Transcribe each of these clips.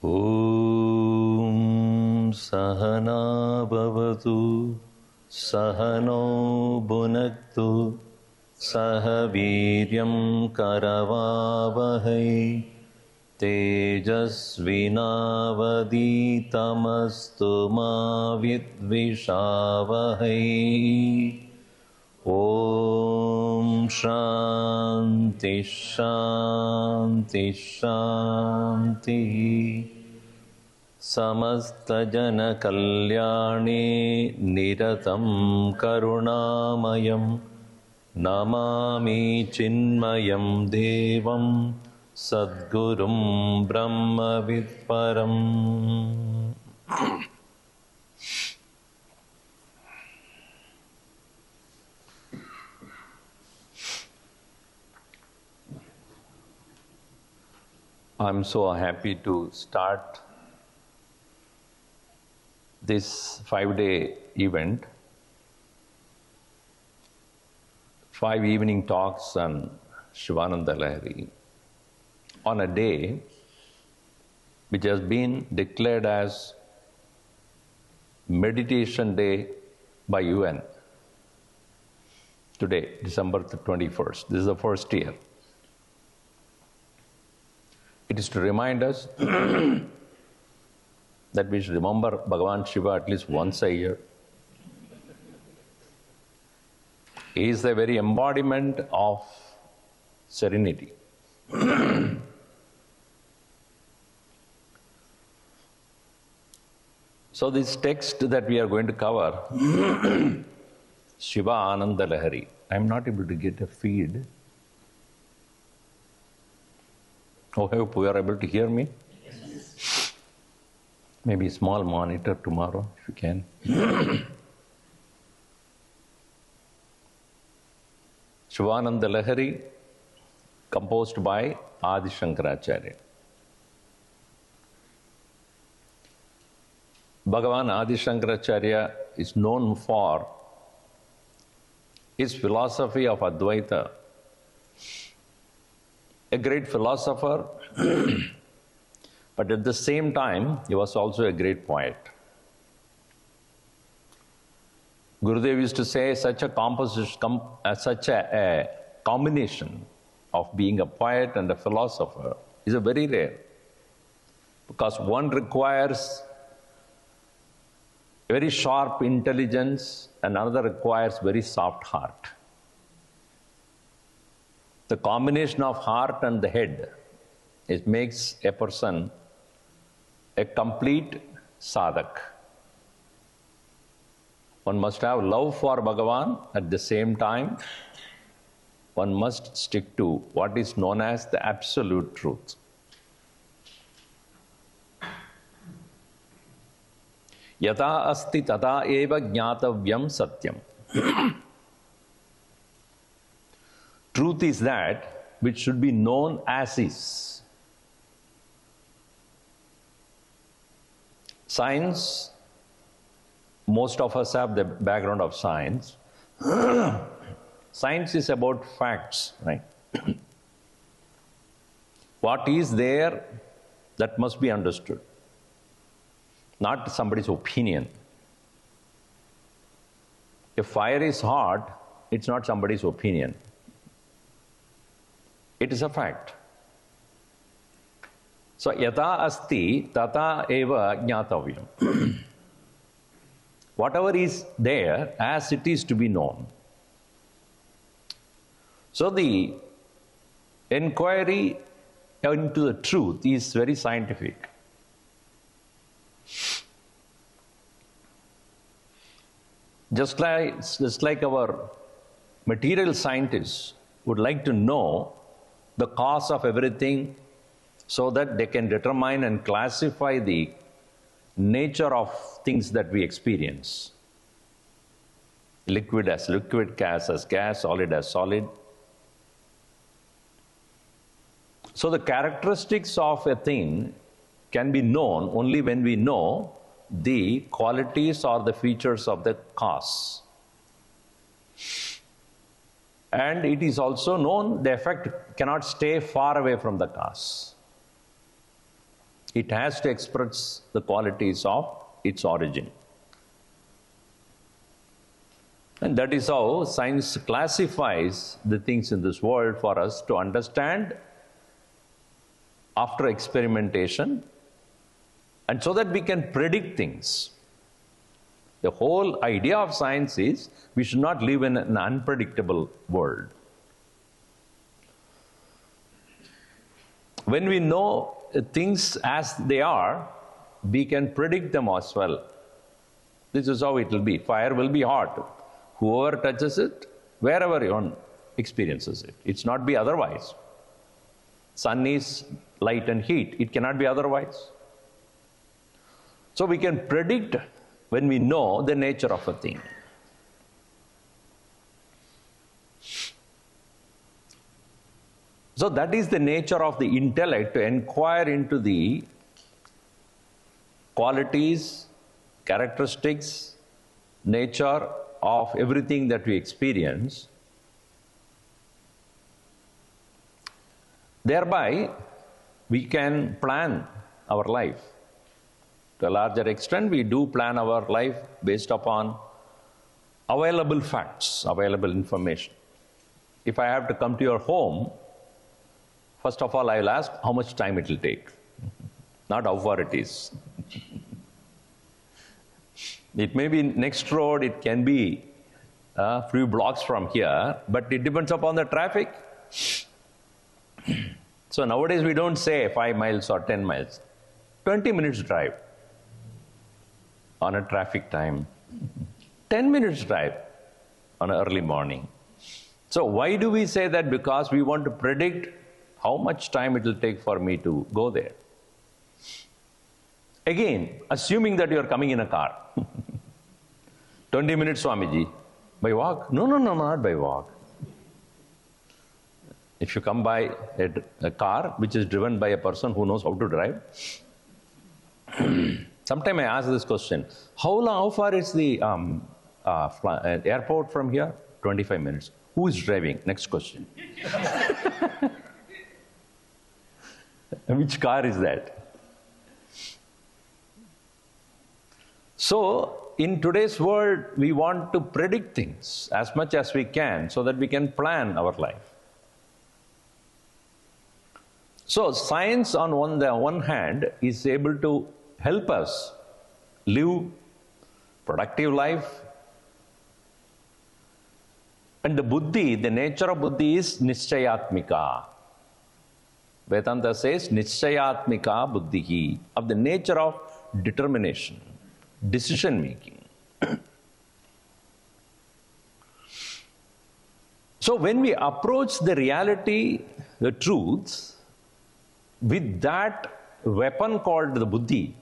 Om Sahana Bhavatu Sahano Bhunaktu Sahaviryam Karavavahai Tejasvinavaditamastu ma vidvishavahai. Om Shanti Shanti Shanti. Samasta Jana Kalyani Niratam Karunamayam Namami Chinmayam Devam Sadgurum Brahma Vidparam. I'm so happy to start this 5-day event, 5 evening talks on Shivananda Lahari, on a day which has been declared as Meditation Day by UN. Today, December 21st. This is the first year. It is to remind us that we should remember Bhagavan Shiva at least once a year. He is the very embodiment of serenity. So this text that we are going to cover, Shivananda Lahari. I am not able to get a feed. I hope you are able to hear me. Maybe a small monitor tomorrow, if you can. Shivananda Lahari, composed by Adi Shankaracharya. Bhagavan Adi Shankaracharya is known for his philosophy of Advaita. A great philosopher, but at the same time, he was also a great poet. Gurudev used to say such a combination of being a poet and a philosopher is a very rare, because one requires very sharp intelligence and another requires very soft heart. The combination of heart and the head, it makes a person a complete sadhak. One must have love for Bhagavan. At the same time, one must stick to what is known as the absolute truth. Yata asti tata eva jnatavyam satyam. Truth is that which should be known as is. Science, most of us have the background of science. Science is about facts, right? What is there That must be understood. Not somebody's opinion. If fire is hot, it's not somebody's opinion. It is a fact. So, yata asti tata eva jnatavyam. Whatever is there, as it is to be known. So, the inquiry into the truth is very scientific. Just like our material scientists would like to know the cause of everything so that they can determine and classify the nature of things that we experience. Liquid as liquid, gas as gas, solid as solid. So the characteristics of a thing can be known only when we know the qualities or the features of the cause. And it is also known the effect cannot stay far away from the cause. It has to express the qualities of its origin. And that is how science classifies the things in this world for us to understand after experimentation, and so that we can predict things. The whole idea of science is we should not live in an unpredictable world. When we know things as they are, we can predict them as well. This is how it will be. Fire will be hot. Whoever touches it, wherever one experiences it. It's not be otherwise. Sun is light and heat. It cannot be otherwise. So we can predict when we know the nature of a thing. So that is the nature of the intellect, to inquire into the qualities, characteristics, nature of everything that we experience. Thereby, we can plan our life. To a larger extent, we do plan our life based upon available facts, available information. If I have to come to your home, first of all, I will ask how much time it will take, not how far it is. It may be next road, it can be a few blocks from here, but it depends upon the traffic. So nowadays we don't say 5 miles or 10 miles. 20 minutes drive on a traffic time. 10 minutes drive on an early morning. So why do we say that? Because we want to predict how much time it will take for me to go there. Again, assuming that you are coming in a car. 20 minutes, Swamiji. By walk? No, not by walk. If you come by a car which is driven by a person who knows how to drive, sometimes I ask this question, how far is the airport from here? 25 minutes. Who is driving? Next question. Which car is that? So, in today's world, we want to predict things as much as we can so that we can plan our life. So, science on the one hand is able to help us live productive life. And the buddhi, the nature of buddhi is nischayatmika. Vedanta says nischayatmika buddhihi, of the nature of determination, decision making. So when we approach the reality, the truth, with that weapon called the buddhi,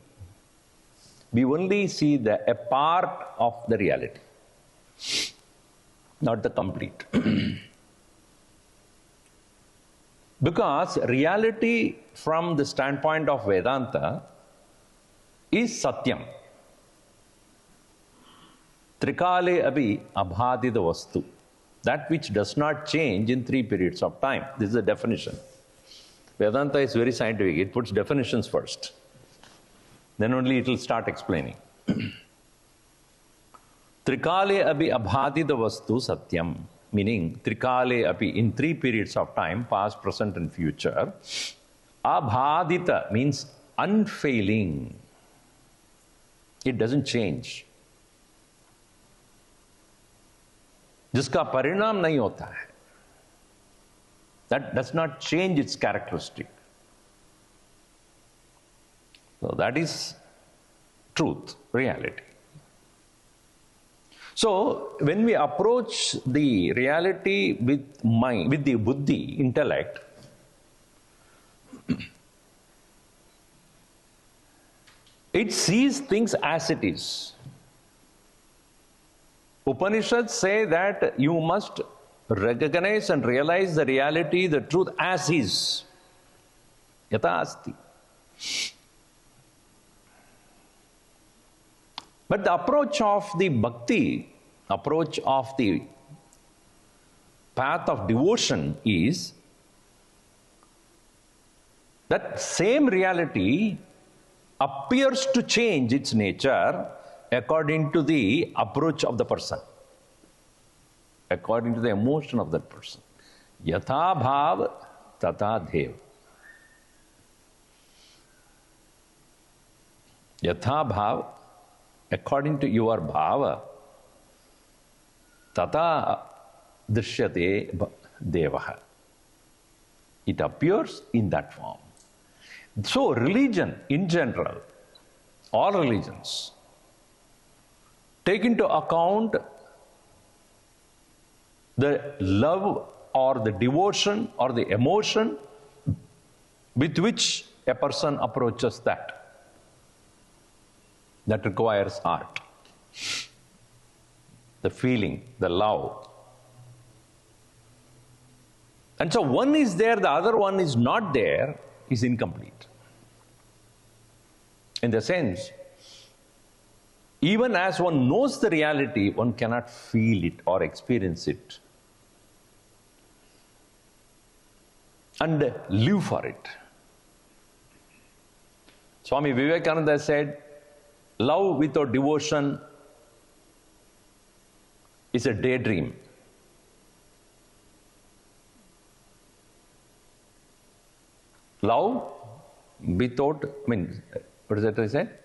we only see a part of the reality, not the complete. Because reality from the standpoint of Vedanta is satyam. Trikale abhi abhadita vastu. That which does not change in 3 periods of time. This is the definition. Vedanta is very scientific. It puts definitions first. Then only it will start explaining. Trikale abhi abhadita vastu satyam. Meaning, trikale abhi, in 3 periods of time, past, present and future. Abhadita means unfailing. It doesn't change. जिसका परिणाम नहीं होता है. That does not change its characteristic. So that is truth, reality. So when we approach the reality with mind, with the buddhi, intellect, it sees things as it is. Upanishads say that you must recognize and realize the reality, the truth as is. Yata asti. But the approach of the bhakti, approach of the path of devotion is that same reality appears to change its nature according to the approach of the person, according to the emotion of that person. Yatha bhav tata dev. Yatha bhav, according to your bhava, tata drishyate devaha. It appears in that form. So religion in general, all religions, take into account the love or the devotion or the emotion with which a person approaches that. That requires heart. The feeling, the love. And so one is there, the other one is not there, is incomplete. In the sense, even as one knows the reality, one cannot feel it or experience it and live for it. Swami Vivekananda said, love without devotion is a daydream. Love without, what is that I said?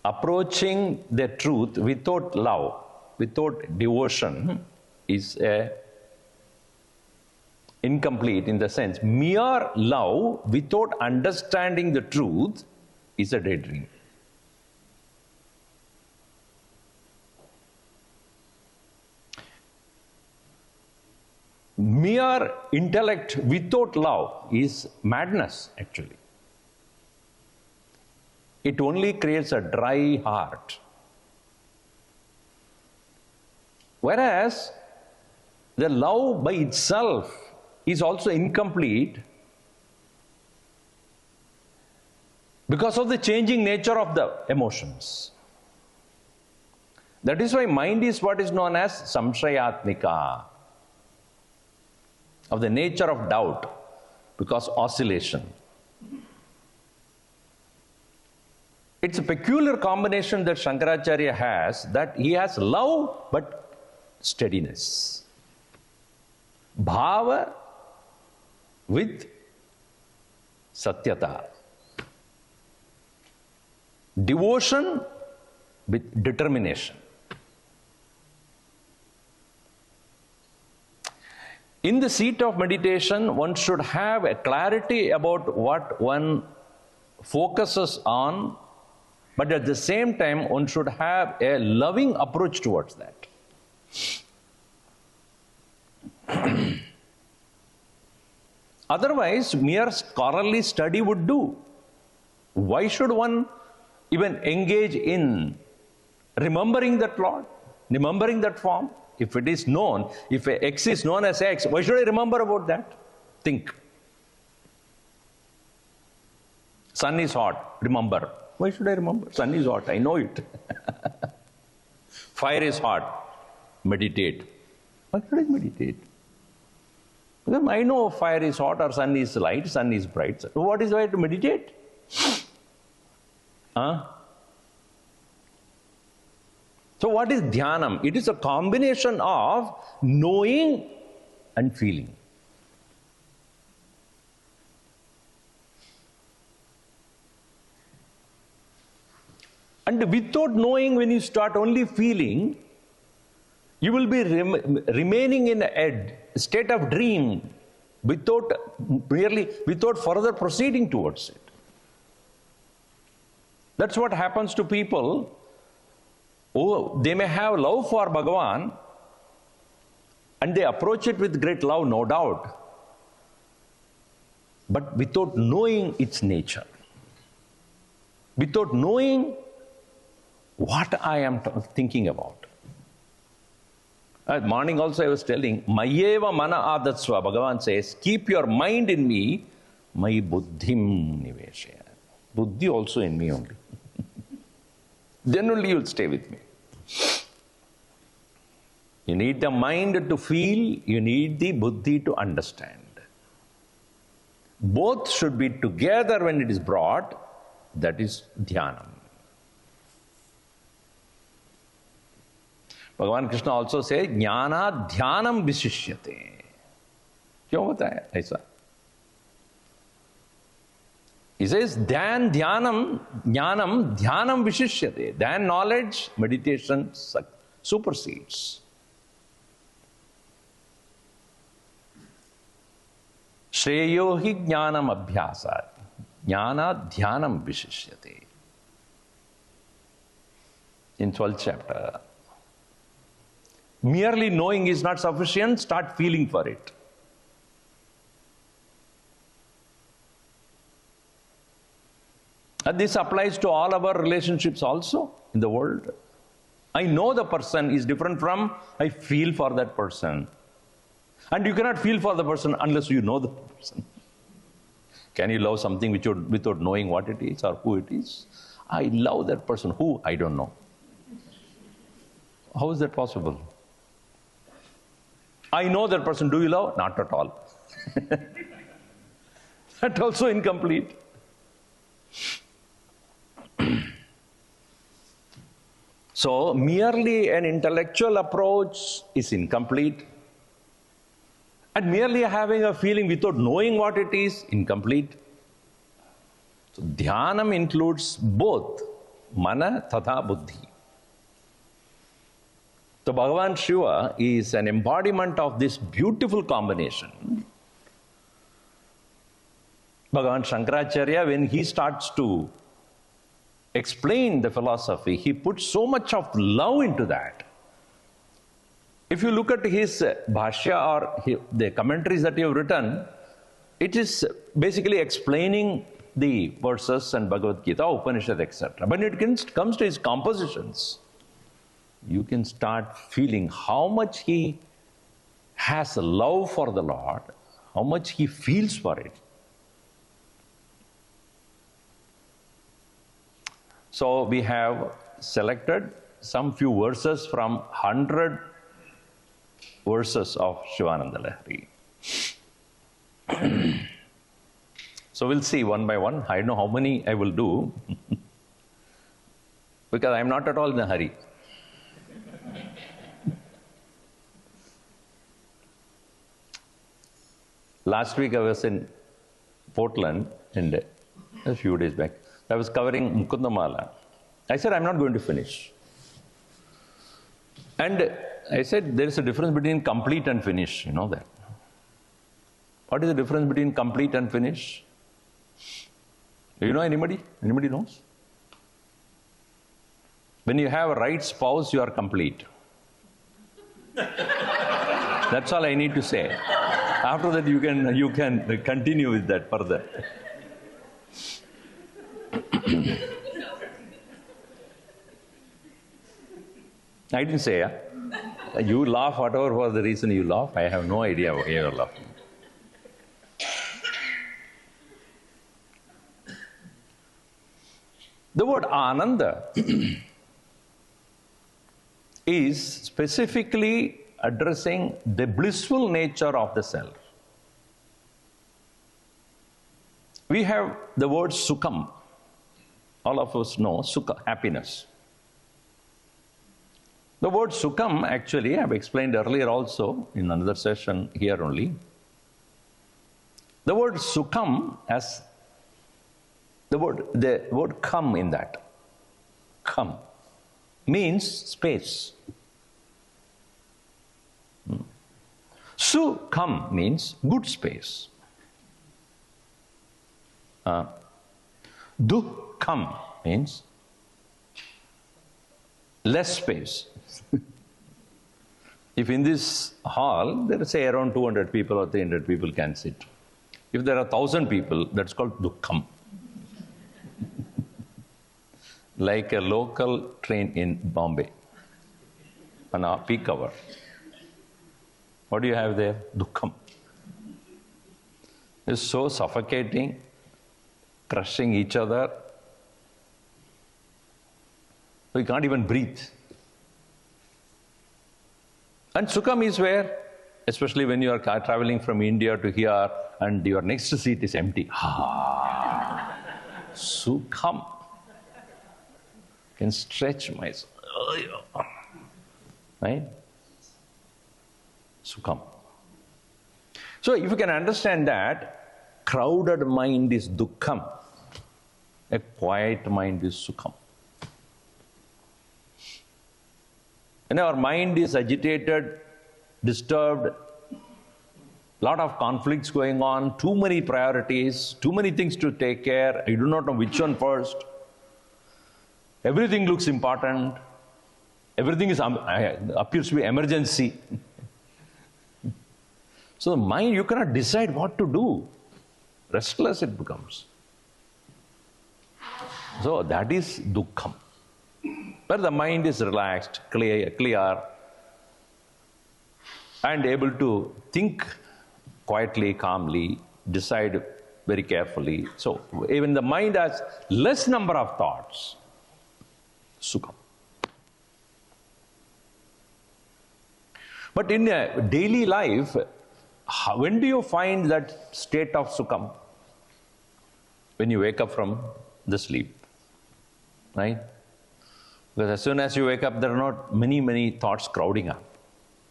Approaching the truth without love, without devotion is incomplete, in the sense mere love without understanding the truth is a daydream. Mere intellect without love is madness, actually. It only creates a dry heart. Whereas the love by itself is also incomplete because of the changing nature of the emotions. That is why mind is what is known as samshayatmika, of the nature of doubt, because oscillation. It's a peculiar combination that Shankaracharya has, that he has love but steadiness. Bhava with satyata. Devotion with determination. In the seat of meditation, one should have a clarity about what one focuses on, but at the same time, one should have a loving approach towards that. Otherwise, mere scholarly study would do. Why should one even engage in remembering that Lord, remembering that form? If it is known, if X is known as X, why should I remember about that? Think. Sun is hot, remember. Why should I remember? Sun is hot, I know it. Fire is hot, meditate. Why should I meditate? Because I know fire is hot or sun is light, sun is bright. So what is why to meditate? Huh? So what is dhyanam? It is a combination of knowing and feeling. And without knowing, when you start only feeling, you will be remaining in a state of dream without further proceeding towards it. That's what happens to people. Oh, they may have love for Bhagavan and they approach it with great love, no doubt, but without knowing its nature, without knowing what I am thinking about. At morning also I was telling, Mayeva mana adatsva, Bhagavan says, keep your mind in me, my buddhim niveshaya. Buddhi also in me only. Then only you will stay with me. You need the mind to feel, you need the buddhi to understand. Both should be together when it is brought, that is dhyanam. Bhagavan Krishna also says, jnana dhyanam vishishyate. क्यों होता है ऐसा? He says, then dhyanam vishishyate. Then knowledge, meditation supersedes. Shreyo hi jnanam abhyasat. Jnana dhyanam vishishyate. In 12th chapter. Merely knowing is not sufficient, start feeling for it. And this applies to all our relationships also in the world. I know the person is different from, I feel for that person. And you cannot feel for the person unless you know the person. Can you love something without knowing what it is or who it is? I love that person. Who? I don't know. How is that possible? I know that person. Do you love? Not at all. That also incomplete. So, merely an intellectual approach is incomplete. And merely having a feeling without knowing what it is, incomplete. So, dhyanam includes both mana tatha buddhi. So, Bhagavan Shiva is an embodiment of this beautiful combination. Bhagavan Shankaracharya, when he starts to explain the philosophy, he puts so much of love into that. If you look at his bhashya or the commentaries that he have written, it is basically explaining the verses and Bhagavad Gita, Upanishad, etc. But when it comes to his compositions, you can start feeling how much he has a love for the Lord, how much he feels for it. So we have selected some few verses from 100 verses of Shivananda Lahari. So we'll see one by one. I don't know how many I will do because I'm not at all in a hurry. Last week I was in Portland and a few days back. I was covering Mukundamala. I said, I'm not going to finish. And I said, there is a difference between complete and finish. You know that. What is the difference between complete and finish? Do you know anybody? Anybody knows? When you have a right spouse, you are complete. That's all I need to say. After that, you can continue with that further. I didn't say, you laugh, whatever was the reason you laugh. I have no idea why you are laughing. The word Ananda is specifically addressing the blissful nature of the self. We have the word sukham. All of us know sukha, happiness. The word sukham, actually, I have explained earlier also in another session here only. The word sukham has the word come in that. Come means space. Sukham means good space. Dukham means less space. If in this hall, there are say around 200 people or 300 people can sit. If there are 1,000 people, that's called dukham. Like a local train in Bombay, on a peak hour. What do you have there? Dukham. It's so suffocating, crushing each other. We can't even breathe. And sukham is where, especially when you are traveling from India to here and your next seat is empty. Sukham. Can stretch myself. Right? Sukham. So if you can understand that, crowded mind is dukkham. A quiet mind is sukham. When our mind is agitated, disturbed, lot of conflicts going on, too many priorities, too many things to take care, I do not know which one first. Everything looks important. Everything appears to be emergency. So the mind, you cannot decide what to do. Restless it becomes. So that is dukkham. Where the mind is relaxed, clear, and able to think quietly, calmly, decide very carefully. So even the mind has less number of thoughts. Sukham. But in a daily life, when do you find that state of sukham? When you wake up from the sleep, right? Because as soon as you wake up, there are not many thoughts crowding up.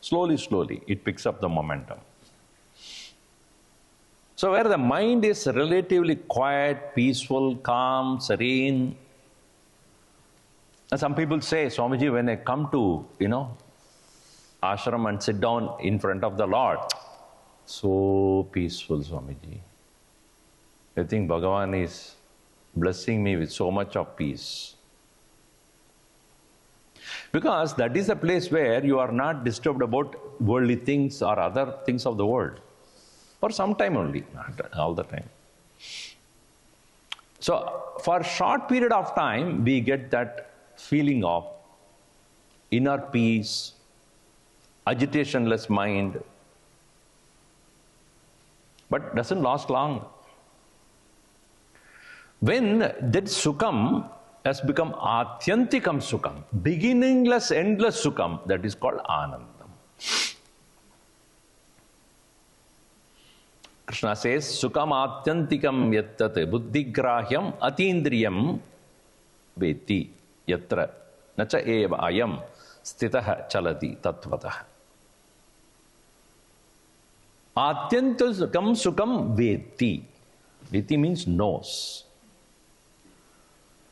Slowly, it picks up the momentum. So where the mind is relatively quiet, peaceful, calm, serene. And some people say, Swamiji, when I come to, ashram and sit down in front of the Lord, so peaceful, Swamiji. I think Bhagavan is blessing me with so much of peace. Because that is a place where you are not disturbed about worldly things or other things of the world. For some time only, not all the time. So for a short period of time, we get that feeling of inner peace, agitationless mind, but doesn't last long. When that sukham has become atyantikam sukham, beginningless, endless sukham, that is called anandam. Krishna says, sukham atyantikam yattat buddhigrahyam atindriyam veti yatra nacha eva ayam stitah chalati tatvatah. Atyantikam sukham veti. Veti means knows.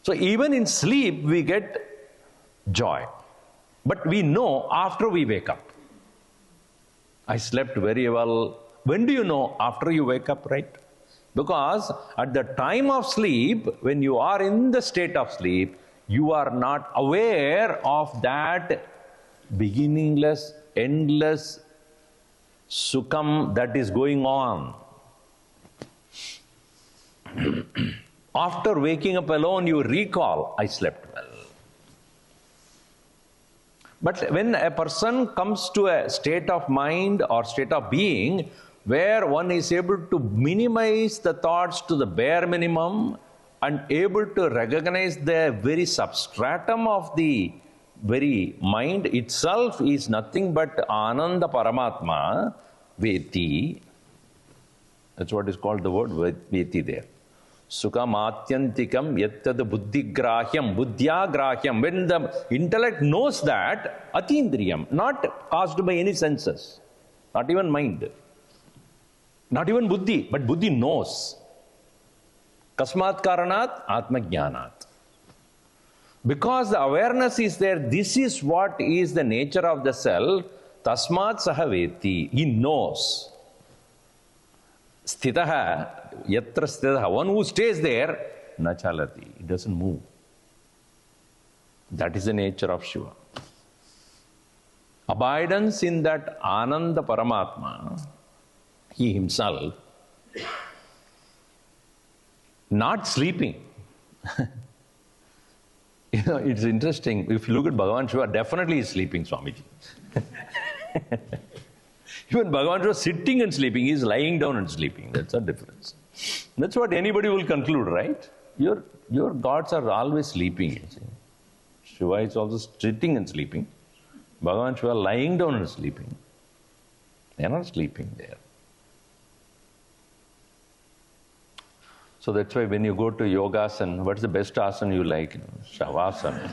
So even in sleep we get joy. But we know after we wake up. I slept very well. When do you know? After you wake up, right? Because at the time of sleep, when you are in the state of sleep, you are not aware of that beginningless, endless sukham that is going on. After waking up alone, you recall, I slept well. But when a person comes to a state of mind or state of being where one is able to minimize the thoughts to the bare minimum and able to recognize the very substratum of the very mind itself is nothing but Ananda Paramatma Veti. That's what is called the word Veti there. Sukham Atyantikam Yattad Buddhigrahyam, Buddhyagrahyam. When the intellect knows that, Atindriyam, not caused by any senses, not even mind, not even Buddhi, but Buddhi knows. Kasmat Karanat Atma Jnanat. Because the awareness is there, this is what is the nature of the self, Tasmat Sahaveti, he knows. Sthitaha, Yatra Sthitaha, one who stays there, Nachalati, it doesn't move. That is the nature of Shiva. Abidance in that Ananda Paramatma, he himself, not sleeping. You know, it's interesting. If you look at Bhagavan Shiva, definitely he is sleeping, Swamiji. Even Bhagavan Shiva sitting and sleeping, he is lying down and sleeping. That's a difference. That's what anybody will conclude, right? Your gods are always sleeping. You see. Shiva is also sitting and sleeping. Bhagavan Shiva lying down and sleeping. They are not sleeping there. So that's why when you go to yogasana, what's the best asana you like? You know, Shavasana.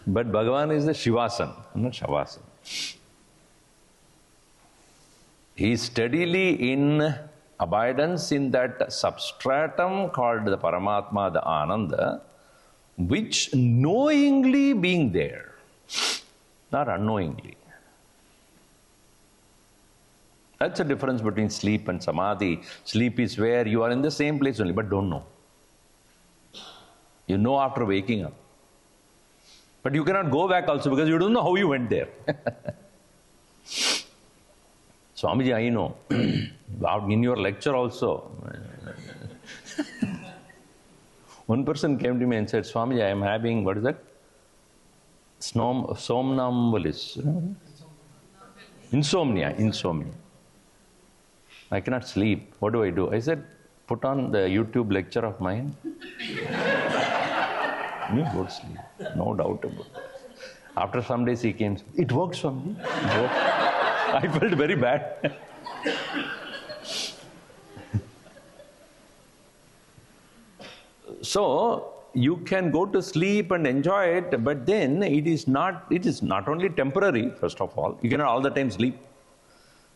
But Bhagavan is the Shivasana, not Shavasana. He is steadily in abidance in that substratum called the Paramatma, the Ananda, which knowingly being there, not unknowingly. That's the difference between sleep and samadhi. Sleep is where you are in the same place only, but don't know. You know after waking up. But you cannot go back also because you don't know how you went there. Swamiji, I know. In your lecture also, one person came to me and said, Swamiji, I am having, what is that? Somnambulism. Insomnia. I cannot sleep. What do I do? I said, put on the YouTube lecture of mine. You go to sleep. No doubt about it. After some days he came, it works for me. It worked. I felt very bad. So, you can go to sleep and enjoy it, but then it is not only temporary, first of all. You cannot all the time sleep.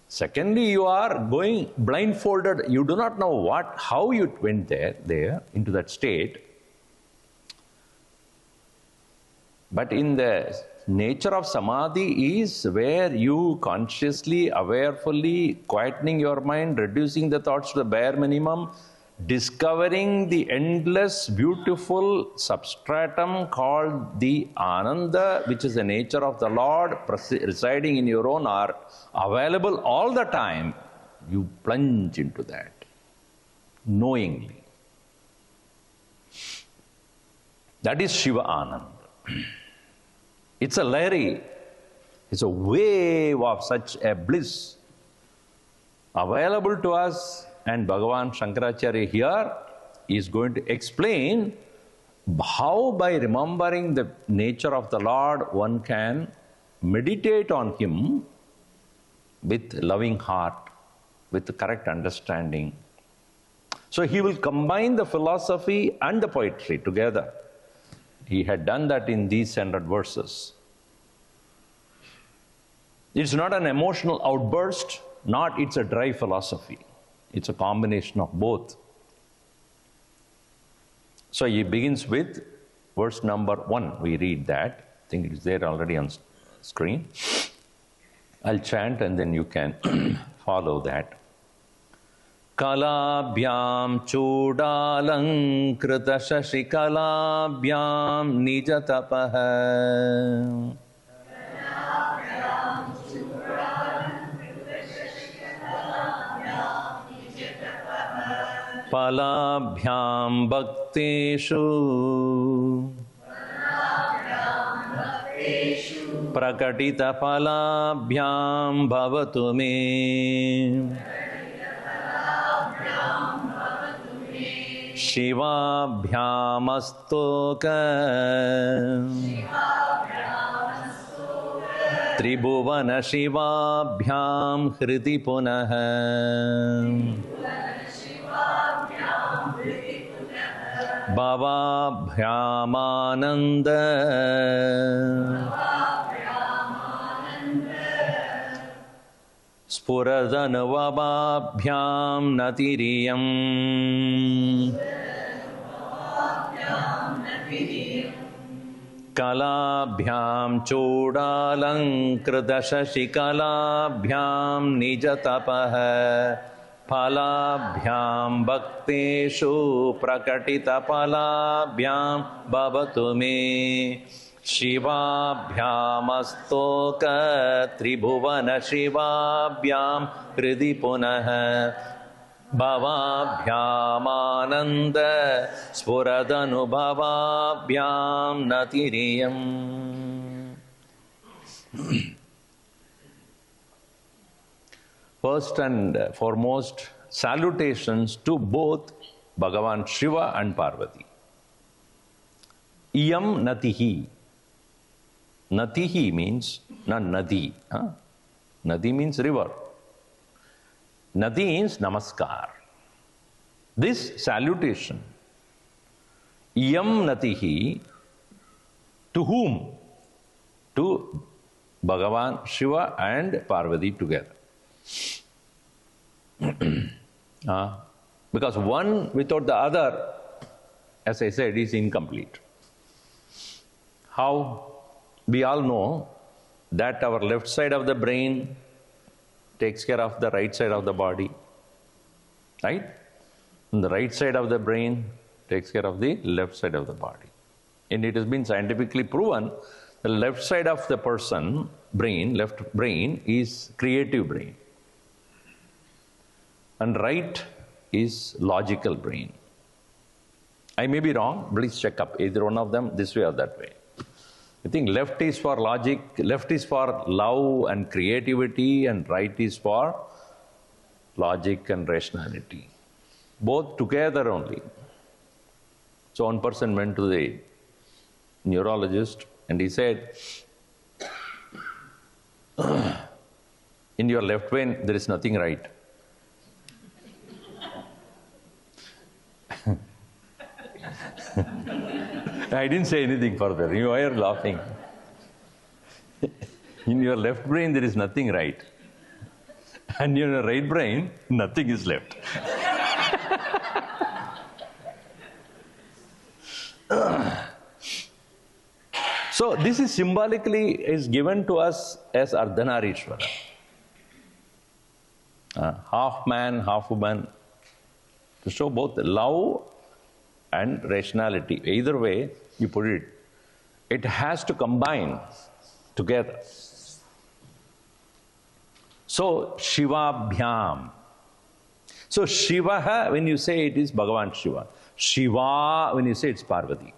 Secondly, you are going blindfolded. You do not know how you went there into that state. But in the nature of samadhi is where you consciously, awarefully, quietening your mind, reducing the thoughts to the bare minimum, discovering the endless, beautiful substratum called the Ananda, which is the nature of the Lord, residing in your own heart, available all the time. You plunge into that, knowingly. That is Shiva Ananda. It's a Lahari. It's a wave of such a bliss available to us, and Bhagavan Shankaracharya here is going to explain how by remembering the nature of the Lord one can meditate on Him with loving heart, with the correct understanding. So he will combine the philosophy and the poetry together. He had done that in these 100 verses. It's not an emotional outburst, not it's a dry philosophy. It's a combination of both. So he begins with verse number 1. We read that. I think it is there already on screen. I'll chant and then you can follow that. Kalabhyam chudalankrita shashikalabhyam nijatapaha palabhyam bhakteshu prakatita palabhyam bhavatu me. Shivabhyamastoka Tribhuvana Shivabhyam Hriti Punaha Bhavabhyamananda Spuradhanuvabhyam Natiriyam Kalabhyam Chodalankritasashikalabhyam Nijatapaha Phalabhyam Bhakteshu Prakatita Phalabhyam Bhavatu Me Shivabhyamastoka Tribhuvana Shivabhyam Hridi Punaha Bhavabhyamananda Spuradhanubhavabhyam Natiriyam. First and foremost, salutations to both Bhagavan Shiva and Parvati. Iyam Natihi. Natihi means not Nadi. Nadi means river. Nadi means namaskar. This salutation, Iyam Natihi, to whom? To Bhagavan Shiva and Parvati together. Because one without the other, as I said, is incomplete. How? We all know that our left side of the brain takes care of the right side of the body, right? And the right side of the brain takes care of the left side of the body. And it has been scientifically proven the left side of the person, brain, left brain is creative brain. And right is logical brain. I may be wrong, please check up either one of them this way or that way. I think left is for logic, left is for love and creativity, and right is for logic and rationality. Both together only. So one person went to the neurologist and he said, in your left brain there is nothing right. I didn't say anything further. You are laughing. In your left brain, there is nothing right. And in your right brain, nothing is left. So this is symbolically is given to us as Ardhanarishvara. Half man, half woman. To show both love and rationality. Either way you put it, it has to combine together. So, Shivabhyam. So, Shiva, when you say it is Bhagavan Shiva. Shiva, when you say it's Parvati.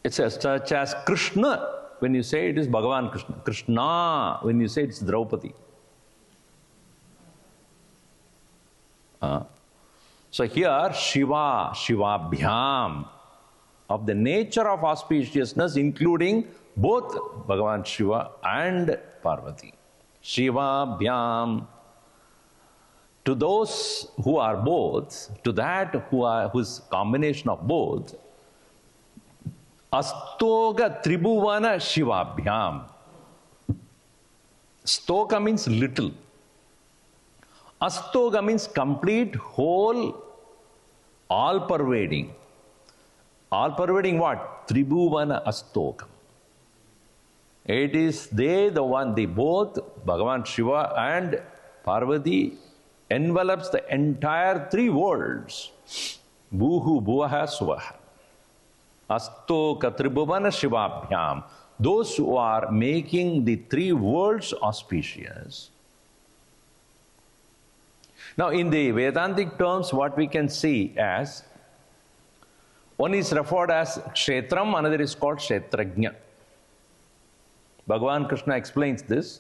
It's such as Krishna, when you say it is Bhagavan Krishna. Krishna, when you say it's Draupadi. So here, Shiva, Shivabhyam, of the nature of auspiciousness, including both Bhagavan Shiva and Parvati. Shivabhyam, to those who are both, to that whose combination of both, Astoga Tribhuvana Shivabhyam. Stoka means little. Astoga means complete, whole, all-pervading. All-pervading what? Tribhuvana Astokam. It is they both, Bhagavan Shiva and Parvati, envelops the entire three worlds. Bhuhu, Bhuvaha, Suvaha. Astoka Tribhuvana Shivabhyam. Those who are making the three worlds auspicious. Now, in the Vedantic terms, what we can see as, one is referred as Kshetram, another is called Kshetrajna. Bhagavan Krishna explains this.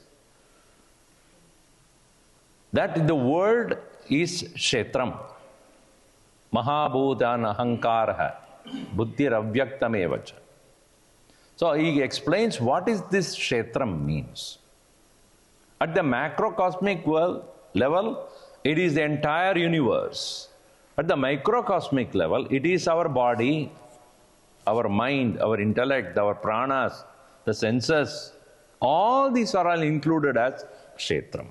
That the world is Kshetram. Mahabhutan ahankaraha buddhir avyaktamevacha. So he explains what is this Kshetram means. At the macrocosmic level, it is the entire universe. At the microcosmic level, it is our body, our mind, our intellect, our pranas, the senses. All these are all included as Kshetram.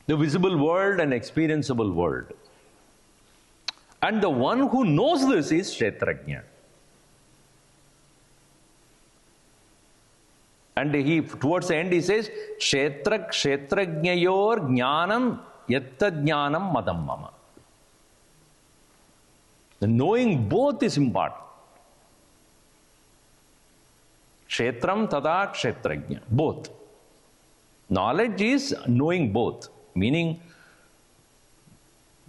The visible world and experienceable world. And the one who knows this is Kshetrajna. And he, towards the end, he says, Kshetra kshetrajnayor jnanam yatta jnanam madam mama. The knowing both is important. Kshetram tada kshetrajna. Both. Knowledge is knowing both. Meaning,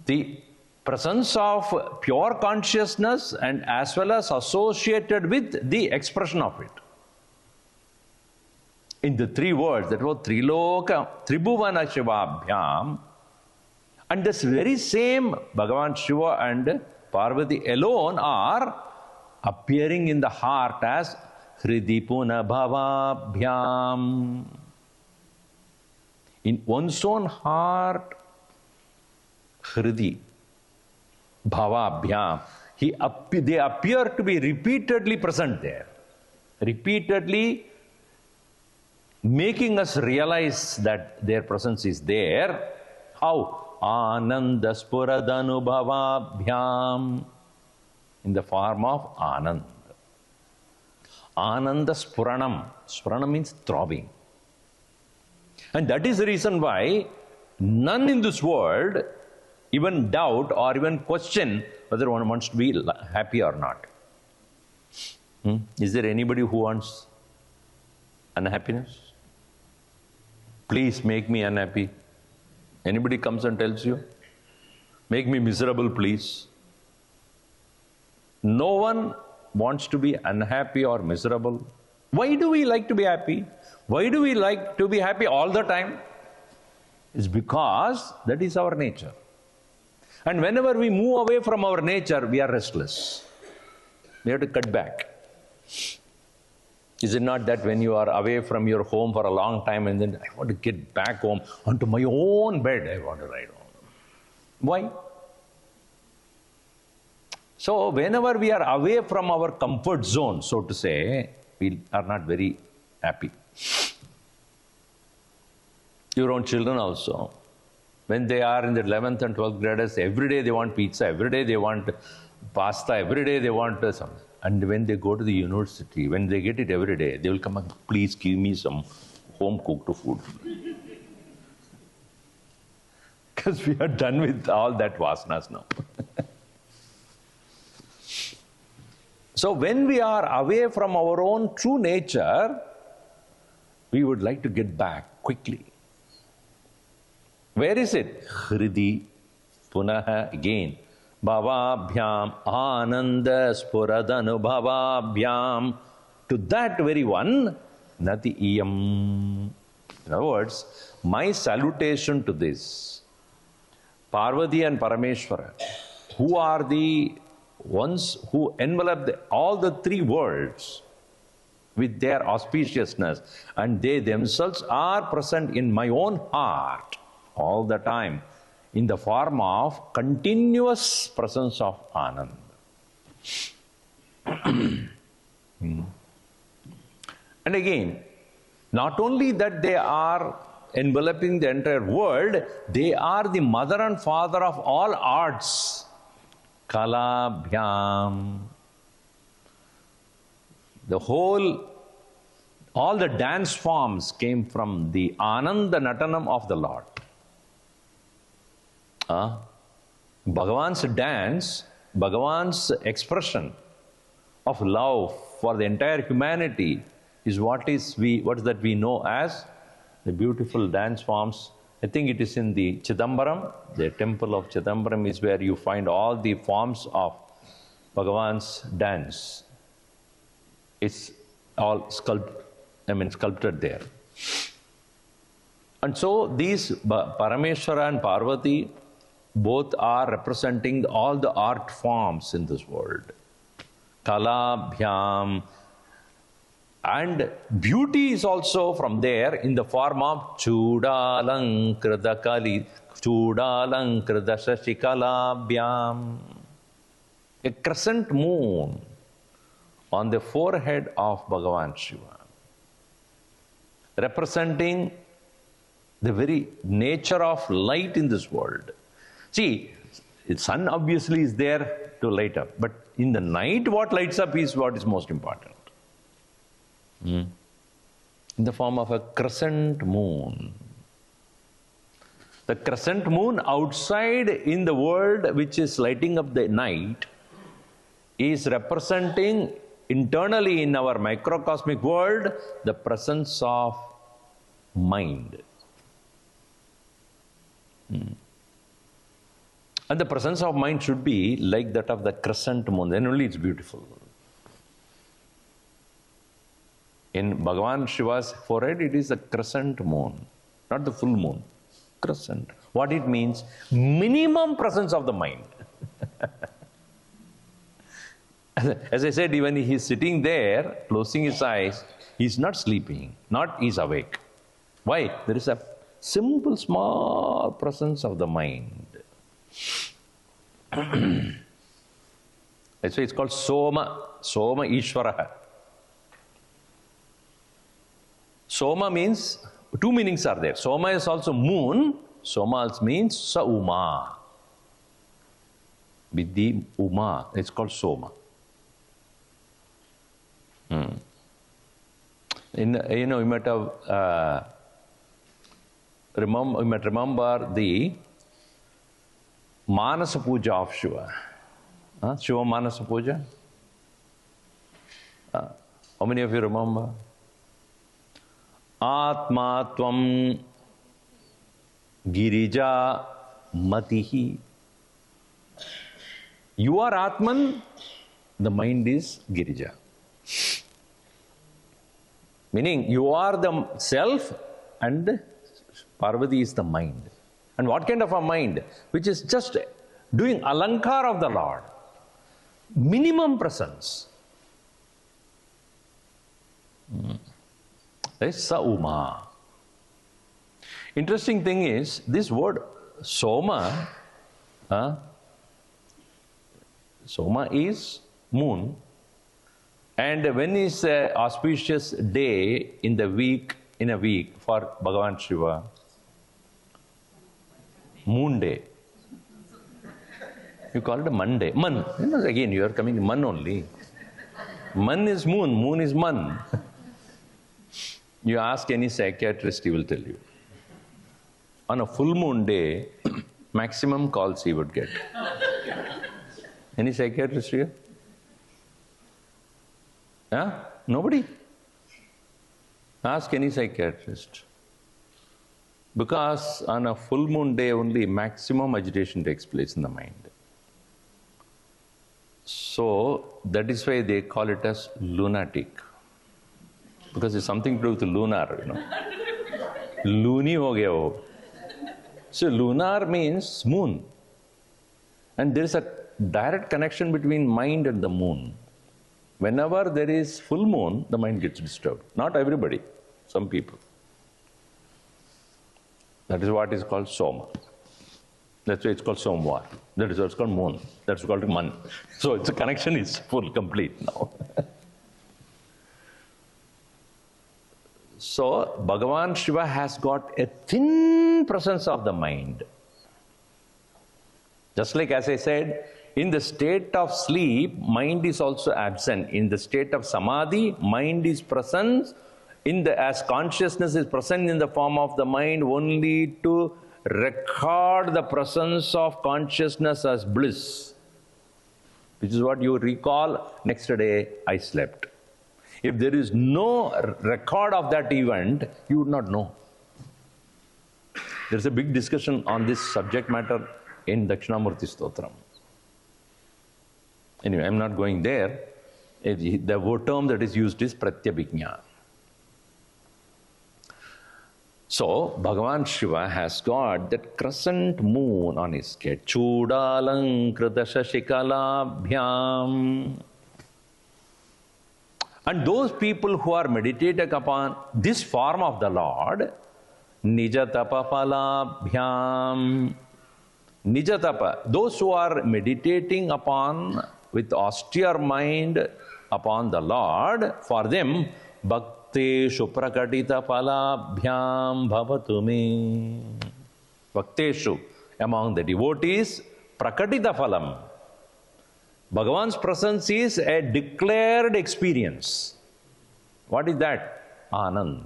the presence of pure consciousness and as well as associated with the expression of it. In the three words, that was Triloka, Tribhuvana Shivabhyam, and this very same Bhagavan Shiva and Parvati alone are appearing in the heart as Hridipuna Bhavabhyam. In one's own heart, Hridi, Bhavabhyam, they appear to be repeatedly present there. Repeatedly making us realize that their presence is there. How? Ananda Spuradhanubhavabhyam, in the form of Ananda. Ananda Spuranam. Spuranam means throbbing. And that is the reason why none in this world even doubt or even question whether one wants to be happy or not. Is there anybody who wants unhappiness? Please make me unhappy. Anybody comes and tells you, make me miserable, please. No one wants to be unhappy or miserable. Why do we like to be happy? Why do we like to be happy all the time? It's because that is our nature. And whenever we move away from our nature, we are restless. We have to cut back. Is it not that when you are away from your home for a long time and then I want to get back home onto my own bed, I want to lie down. Why? So whenever we are away from our comfort zone, so to say, we are not very happy. Your own children also, when they are in the 11th and 12th graders, every day they want pizza, every day they want pasta, every day they want something. And when they go to the university, when they get it every day, they will come and please give me some home-cooked food. Because we are done with all that vasanas now. So when we are away from our own true nature, we would like to get back quickly. Where is it? Hridi, punaha, again. Bhavabhyam, ananda spuradhanubhavabhyam. To that very one, nati iyam. In other words, my salutation to this, Parvati and Parameshwara, who are the ones who envelop all the three worlds with their auspiciousness, and they themselves are present in my own heart all the time in the form of continuous presence of Ananda. And again, not only that they are enveloping the entire world, they are the mother and father of all arts. Kalabhyam. All the dance forms came from the Ananda Natanam of the Lord. Bhagavan's dance, Bhagavan's expression of love for the entire humanity is what that we know as the beautiful dance forms. I think it is in the Chidambaram, the temple of Chidambaram is where you find all the forms of Bhagavan's dance. It's all sculpted there. And so these Parameshwara and Parvati both are representing all the art forms in this world. Kalabhyam. And beauty is also from there in the form of Chudalankrita Kali, Chudalankrita Shashikalabhyam. A crescent moon on the forehead of Bhagavan Shiva, representing the very nature of light in this world. See, the sun obviously is there to light up, but in the night what lights up is what is most important. In the form of a crescent moon. The crescent moon outside in the world which is lighting up the night is representing internally in our microcosmic world the presence of mind. And the presence of mind should be like that of the crescent moon, then only it's beautiful. In Bhagavan Shiva's forehead, it is a crescent moon, not the full moon. Crescent. What it means? Minimum presence of the mind. As I said, even he's sitting there, closing his eyes, he's not sleeping, not he's awake. Why? There is a simple, small presence of the mind. That's why it's called Soma, Soma Ishwaraha. Soma means, two meanings are there. Soma is also moon. Soma also means Sauma. With the Uma, it's called Soma. You might have you might remember the Manasa Puja of Shiva. Shiva Manasa Puja. How many of you remember? Atma Tvam Girija Matihi. You are Atman, the mind is Girija. Meaning you are the self and Parvati is the mind. And what kind of a mind? Which is just doing alankar of the Lord. Minimum presence. That is Sauma. Interesting thing is, this word Soma, Soma is moon. And when is an auspicious day in a week for Bhagavan Shiva? Moon day. You call it a Monday. Man. Again, you are coming Man only. Man is moon, moon is Man. You ask any psychiatrist, he will tell you. On a full moon day, maximum calls he would get. Any psychiatrist here? Nobody? Ask any psychiatrist. Because on a full moon day only maximum agitation takes place in the mind. So that is why they call it as lunatic. Because it's something to do with lunar, Loony ho gaya wo. So lunar means moon. And there is a direct connection between mind and the moon. Whenever there is full moon, the mind gets disturbed. Not everybody, some people. That is what is called Soma. That's why it's called Somvar. That is what it's called moon. That's called Man. So its connection is full, complete now. So Bhagavan Shiva has got a thin presence of the mind. Just like as I said, in the state of sleep, mind is also absent. In the state of samadhi, mind is present. As consciousness is present in the form of the mind only to record the presence of consciousness as bliss. Which is what you recall, next day I slept. If there is no record of that event, you would not know. There's a big discussion on this subject matter in Dakshinamurti Stotram. Anyway, I'm not going there. The word term that is used is Pratyabhijna. So, Bhagavan Shiva has got that crescent moon on his head. Chudalankrita Shashikalabhyam. And those people who are meditating upon this form of the Lord, Nijatapa Palabhyam. Nijatapa, those who are meditating upon, with austere mind, upon the Lord, for them, Bhakteshu prakatita palabhyam bhavatu me. Bhakteshu, among the devotees, prakatita phalam. Bhagavan's presence is a declared experience. What is that? Anand.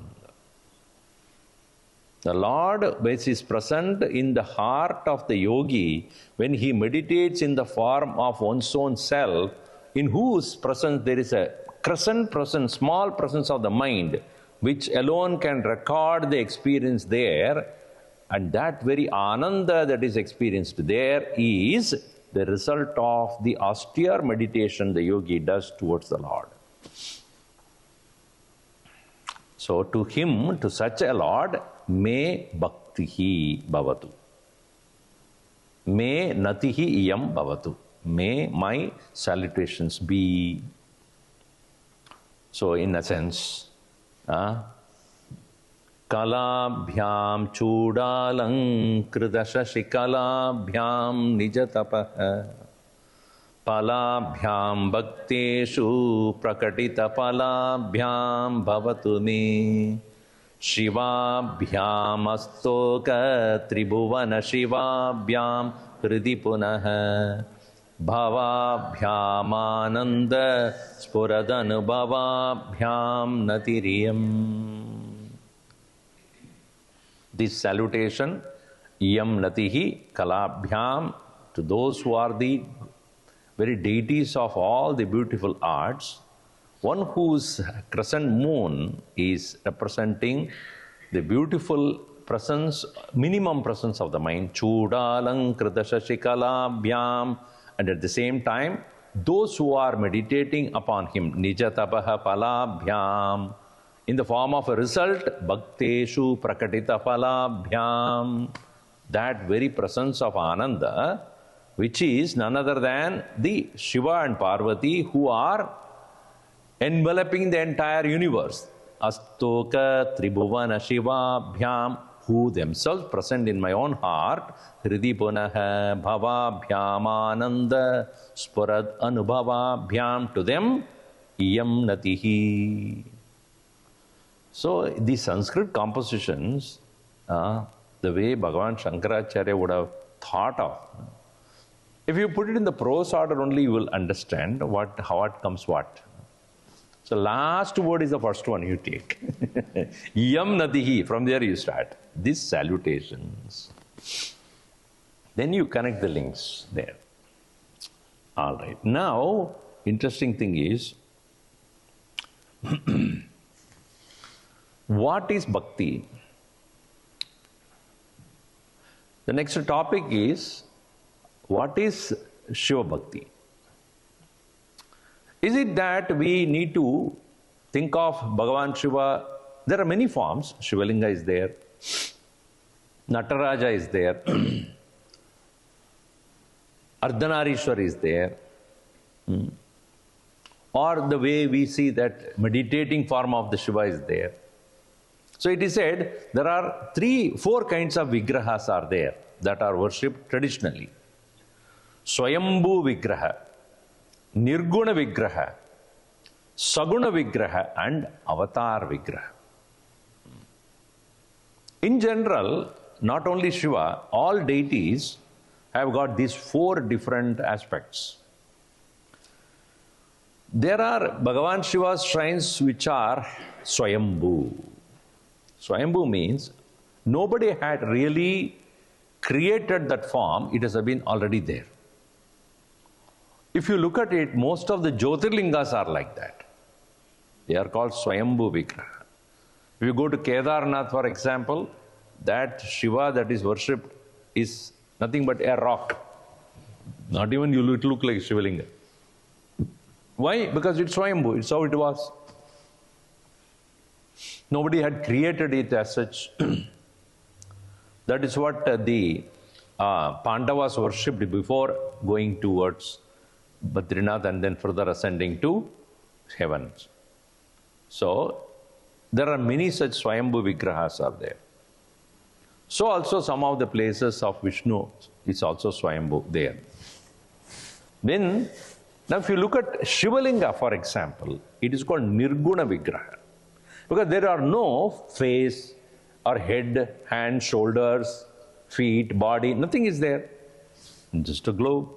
The Lord, when He is present in the heart of the yogi, when he meditates in the form of one's own self, in whose presence there is a crescent presence, small presence of the mind, which alone can record the experience there, and that very ananda that is experienced there is the result of the austere meditation the yogi does towards the Lord. So to him, to such a Lord, me bhaktihi bhavatu. Me natihi iyam bhavatu. May my salutations be. So in a sense, kalabhyam chudalankrita shashikalabhyam nijatapah palabhyam bhakteshu prakatita palabhyam bhavatu me shivabhyam astoka tribhuvana shivabhyam hridi punah bhavabhyamananda spuradhanubhavabhyam natiriyam. This salutation, yam natihi kalabhyam, to those who are the very deities of all the beautiful arts, one whose crescent moon is representing the beautiful presence, minimum presence of the mind, chudalankrita shashikalabhyam, and at the same time, those who are meditating upon him, nijatapaha palabhyam, in the form of a result, bhakteshu prakatita palabhyam, that very presence of Ananda, which is none other than the Shiva and Parvati who are enveloping the entire universe. Astoka tribhuvana shivabhyam, who themselves present in my own heart, hridi punah bhavabhyam ananda spurad anubhavabhyam, to them, iyam natihi. So the Sanskrit compositions, the way Bhagavan Shankaracharya would have thought of, if you put it in the prose order only, you will understand how it comes what. So last word is the first one you take. Yam nadihi, from there you start. These salutations. Then you connect the links there. All right. Now, interesting thing is, what is bhakti? The next topic is, what is Shiva Bhakti? Is it that we need to think of Bhagavan Shiva? There are many forms. Shivalinga is there. Nataraja is there. Ardhanarishwar is there. Or the way we see that meditating form of the Shiva is there. So it is said there are 4 kinds of vigrahas are there that are worshipped traditionally. Swayambhu Vigraha, Nirguna Vigraha, Saguna Vigraha, and Avatar Vigraha. In general, not only Shiva, all deities have got these 4 different aspects. There are Bhagavan Shiva's shrines which are Swayambhu. Swayambhu means nobody had really created that form, it has been already there. If you look at it, most of the Jyotirlingas are like that. They are called Swayambhu Vigraha. If you go to Kedarnath, for example, that Shiva that is worshipped is nothing but a rock. Not even you look like Shivalinga. Why? Because it's Swayambhu, it's how it was. Nobody had created it as such. That is what the Pandavas worshipped before going towards Badrinath and then further ascending to heaven. So, there are many such Swayambhu Vigrahas are there. So also some of the places of Vishnu is also Swayambhu there. Then, now if you look at Shivalinga, for example, it is called Nirguna Vigraha. Because there are no face or head, hands, shoulders, feet, body, nothing is there. Just a globe.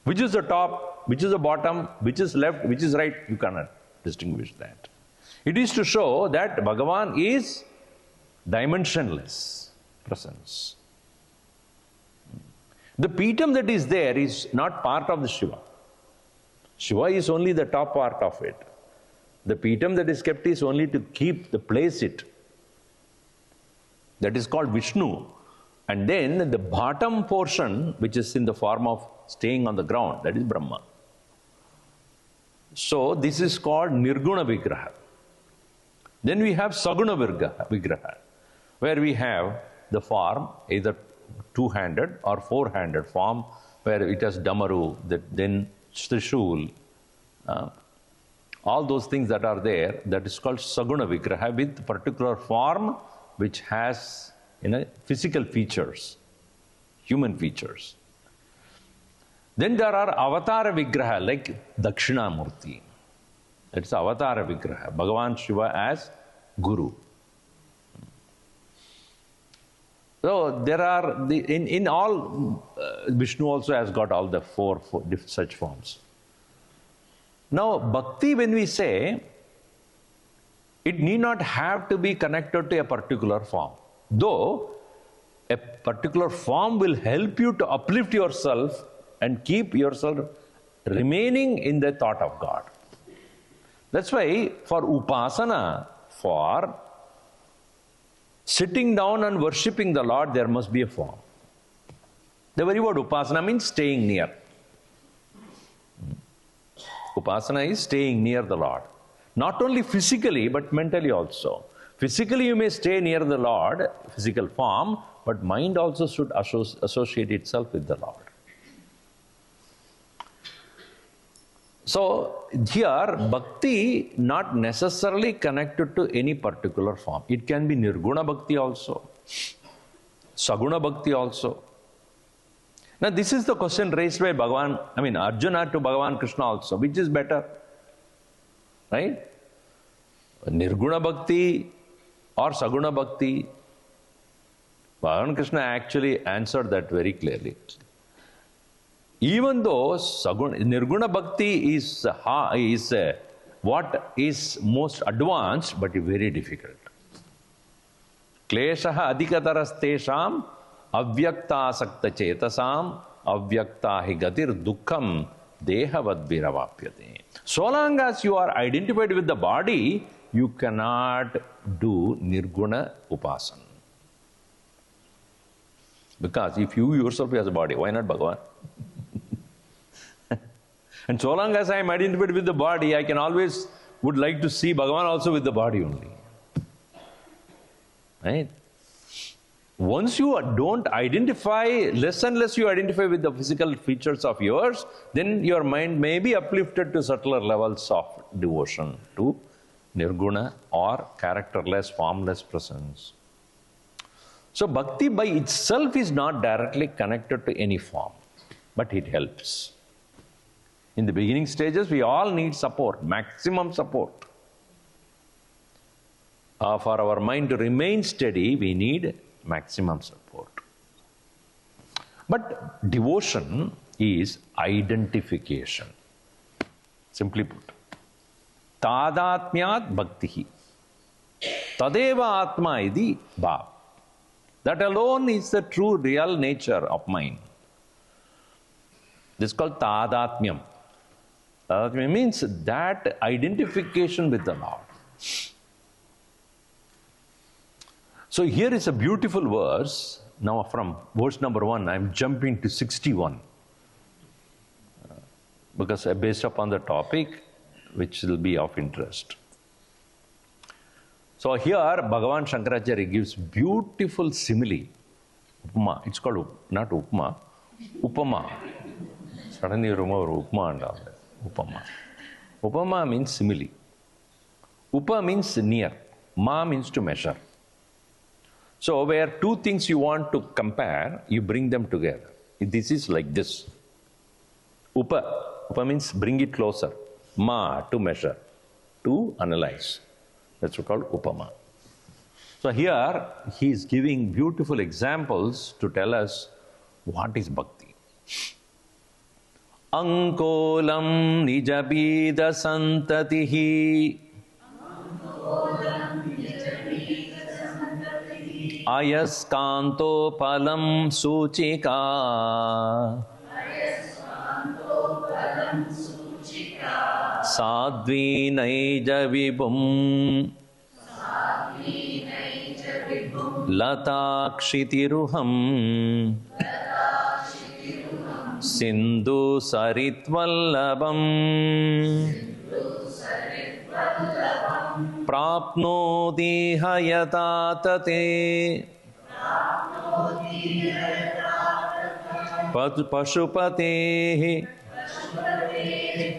Which is the top, which is the bottom, which is left, which is right, you cannot distinguish that. It is to show that Bhagavan is dimensionless presence. The Peetam that is there is not part of the Shiva. Shiva is only the top part of it. The Peetam that is kept is only to keep the place it. That is called Vishnu. And then the bottom portion, which is in the form of staying on the ground, that is Brahma. So this is called Nirguna Vigraha. Then we have Saguna Vigraha, where we have the form, either two-handed or four-handed form, where it has Damaru, then Trishul, all those things that are there, that is called Saguna Vigraha, with particular form which has physical features, human features. Then there are Avatara Vigraha, like Dakshinamurti. It's Avatara Vigraha, Bhagavan Shiva as Guru. So there are, in all, Vishnu also has got all the four such forms. Now, Bhakti, when we say, it need not have to be connected to a particular form. Though, a particular form will help you to uplift yourself and keep yourself remaining in the thought of God. That's why, for Upasana, for sitting down and worshipping the Lord, there must be a form. The very word Upasana means staying near. Upasana is staying near the Lord. Not only physically, but mentally also. Physically you may stay near the Lord, physical form, but mind also should associate itself with the Lord. So here, Bhakti not necessarily connected to any particular form. It can be Nirguna Bhakti also, Saguna Bhakti also. Now this is the question raised by Arjuna to Bhagavan Krishna also. Which is better? Right? Nirguna Bhakti or Saguna Bhakti? Bhagavan Krishna actually answered that very clearly. Even though Nirguna Bhakti is what is most advanced, but very difficult. Kleshaha adhikatarastesham avyakta sakta chetasam avyakta hi gatir dukkham dehavad viravapyate. So long as you are identified with the body, you cannot do Nirguna Upasana. Because if you yourself has a body, why not Bhagavan? And so long as I am identified with the body, I can always would like to see Bhagavan also with the body only. Right? Once you don't identify, less and less you identify with the physical features of yours, then your mind may be uplifted to subtler levels of devotion to Nirguna or characterless, formless presence. So Bhakti by itself is not directly connected to any form, but it helps. In the beginning stages, we all need support, maximum support. For our mind to remain steady, we need maximum support. But devotion is identification. Simply put, Tadatmyat Bhaktihi. Tadeva Atma idi Bhav. That alone is the true, real nature of mind. This is called Tadatmyam. Tadatmyam means that identification with the Lord. So here is a beautiful verse. Now from verse number 1, I am jumping to 61. Because based upon the topic, which will be of interest. So here Bhagavan Shankaracharya gives beautiful simile. Upma. It's called not upma, upama. Suddenly you remember upma and all that. Upama. Upama means simile. Upa means near. Ma means to measure. So where two things you want to compare, you bring them together. This is like this. Upa. Upa means bring it closer. Ma, to measure, to analyze. That's called upama. So here he is giving beautiful examples to tell us what is bhakti. Ankolam nijabida santatihi ayaskanto palam suchika sadvinaija vibhum latakshitiruham sindhu saritvallabam prapnoti hayatate pashupate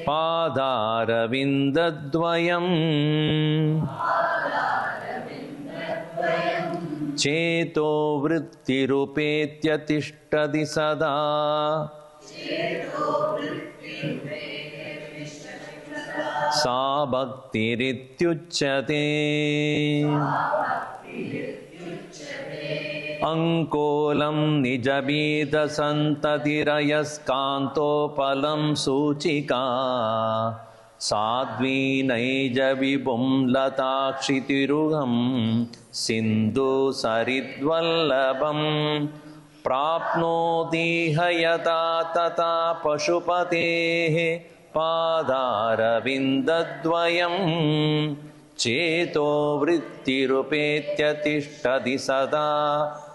Padaravindadvayam Cheto vrittirupetya tishtadi sada Sa bhaktirityuchyate Ankolam nijabida santatirayaskanto palam suchika Sadvinaija vibhum latakshitiruham Sindhu saridvallabam Prapnoti hayata tata pashupatehe Padaravindadvayam Cheto vrittirupetya tishtadi sada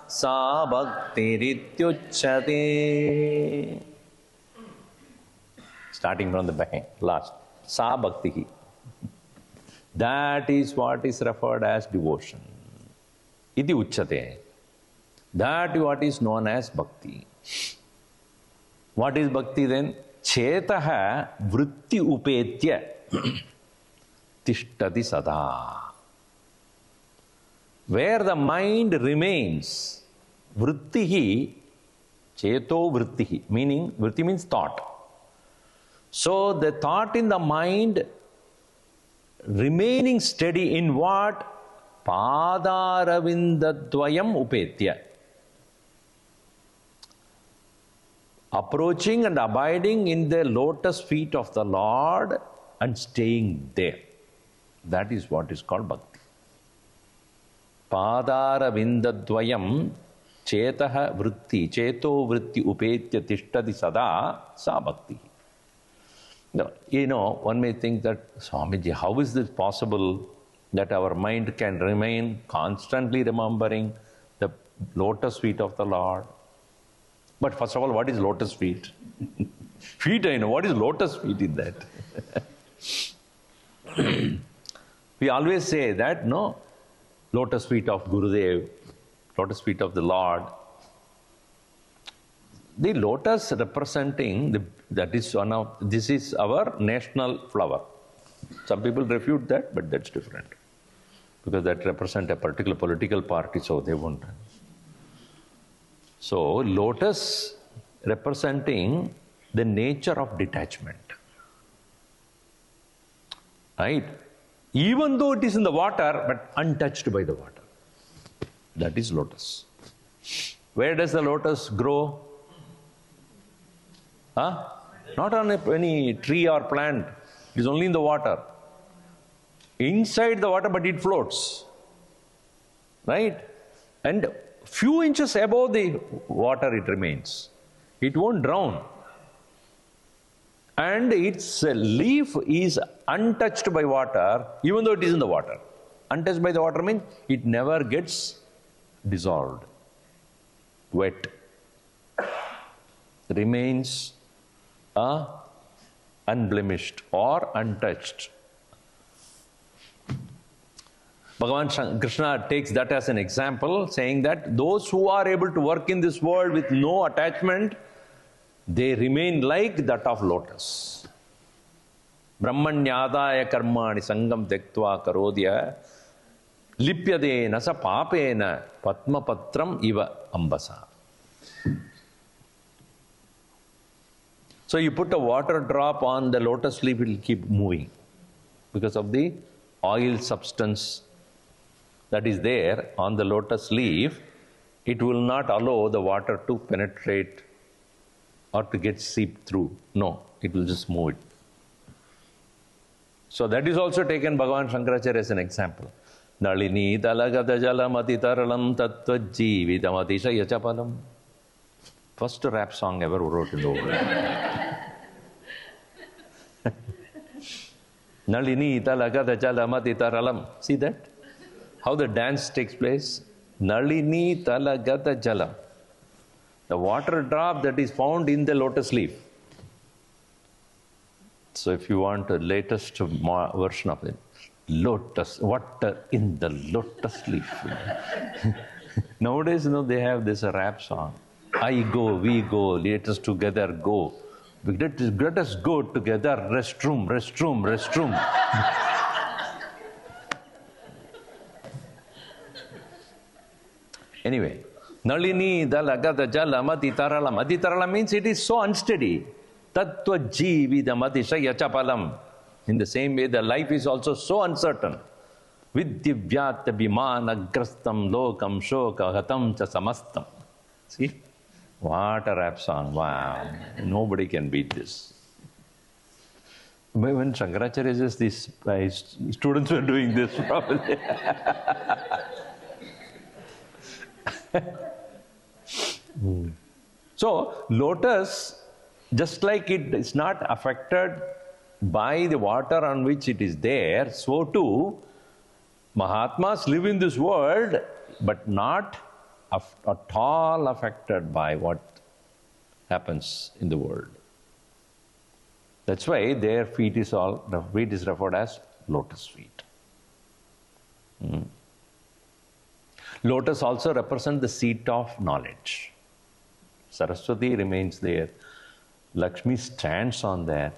Sa bhaktirityuchyate. Starting from the last. Sa bhakti. That is what is referred as devotion. Iti uchyate. That what is known as bhakti. What is bhakti then? Chetaha vritti upetya tishtati sada. Where the mind remains, vrittihi, cheto vrittihi, meaning, vritti means thought. So the thought in the mind remaining steady in what? Padaravindadvayam upetya. Approaching and abiding in the lotus feet of the Lord and staying there. That is what is called bhakti. Padaravindadvayam chetaha vritti, cheto vritti upetya tishtadi sada sa bhakti. Now, one may think that, Swamiji, how is this possible that our mind can remain constantly remembering the lotus feet of the Lord? But first of all, what is lotus feet? Feet, I know. What is lotus feet in that? We always say that, no, lotus feet of Gurudev, lotus feet of the Lord. The lotus representing, this is our national flower. Some people refute that, but that's different. Because that represents a particular political party, so they won't. So, lotus representing the nature of detachment. Right? Even though it is in the water, but untouched by the water. That is lotus. Where does the lotus grow? Not on any tree or plant. It is only in the water. Inside the water, but it floats. Right? And few inches above the water it remains. It won't drown. And its leaf is untouched by water, even though it is in the water. Untouched by the water means it never gets dissolved, wet. Remains unblemished or untouched. Krishna takes that as an example, saying that those who are able to work in this world with no attachment, they remain like that of lotus. Brahmanyadaya karmani sangam tektva karodya lipyade nasa papena patmapatram iva ambasa. So you put a water drop on the lotus leaf, it will keep moving because of the oil substance that is there on the lotus leaf. It will not allow the water to penetrate or to get seeped through. No, it will just move it. So that is also taken Bhagavan Shankaracharya as an example. Nalini talagada jalamati taralam tattva jividamati shayachapalam. First rap song ever wrote in the world. Nalini talagada jalamati taralam. See that? How the dance takes place? Nalini talagada jalam. The water drop that is found in the lotus leaf. So if you want a latest version of it, lotus, water in the lotus leaf. Nowadays, they have this rap song. I go, we go, let us together go. Let us go together, restroom, restroom, restroom. Anyway, Nalini dalagada jala mati tarala. Mati tarala means it is so unsteady. Tattva jividamati shayachapalam. In the same way, the life is also so uncertain. Viddivyata bhimana grastam lokam shoka hatam cha samastam. See? What a rap song. Wow. Nobody can beat this. But when Shankaracharya says this, students were doing this probably. So, lotus, just like it is not affected by the water on which it is there, so too, Mahatmas live in this world, but not at all affected by what happens in the world. That's why their feet is referred as lotus feet. Lotus also represents the seat of knowledge. Saraswati remains there. Lakshmi stands on there.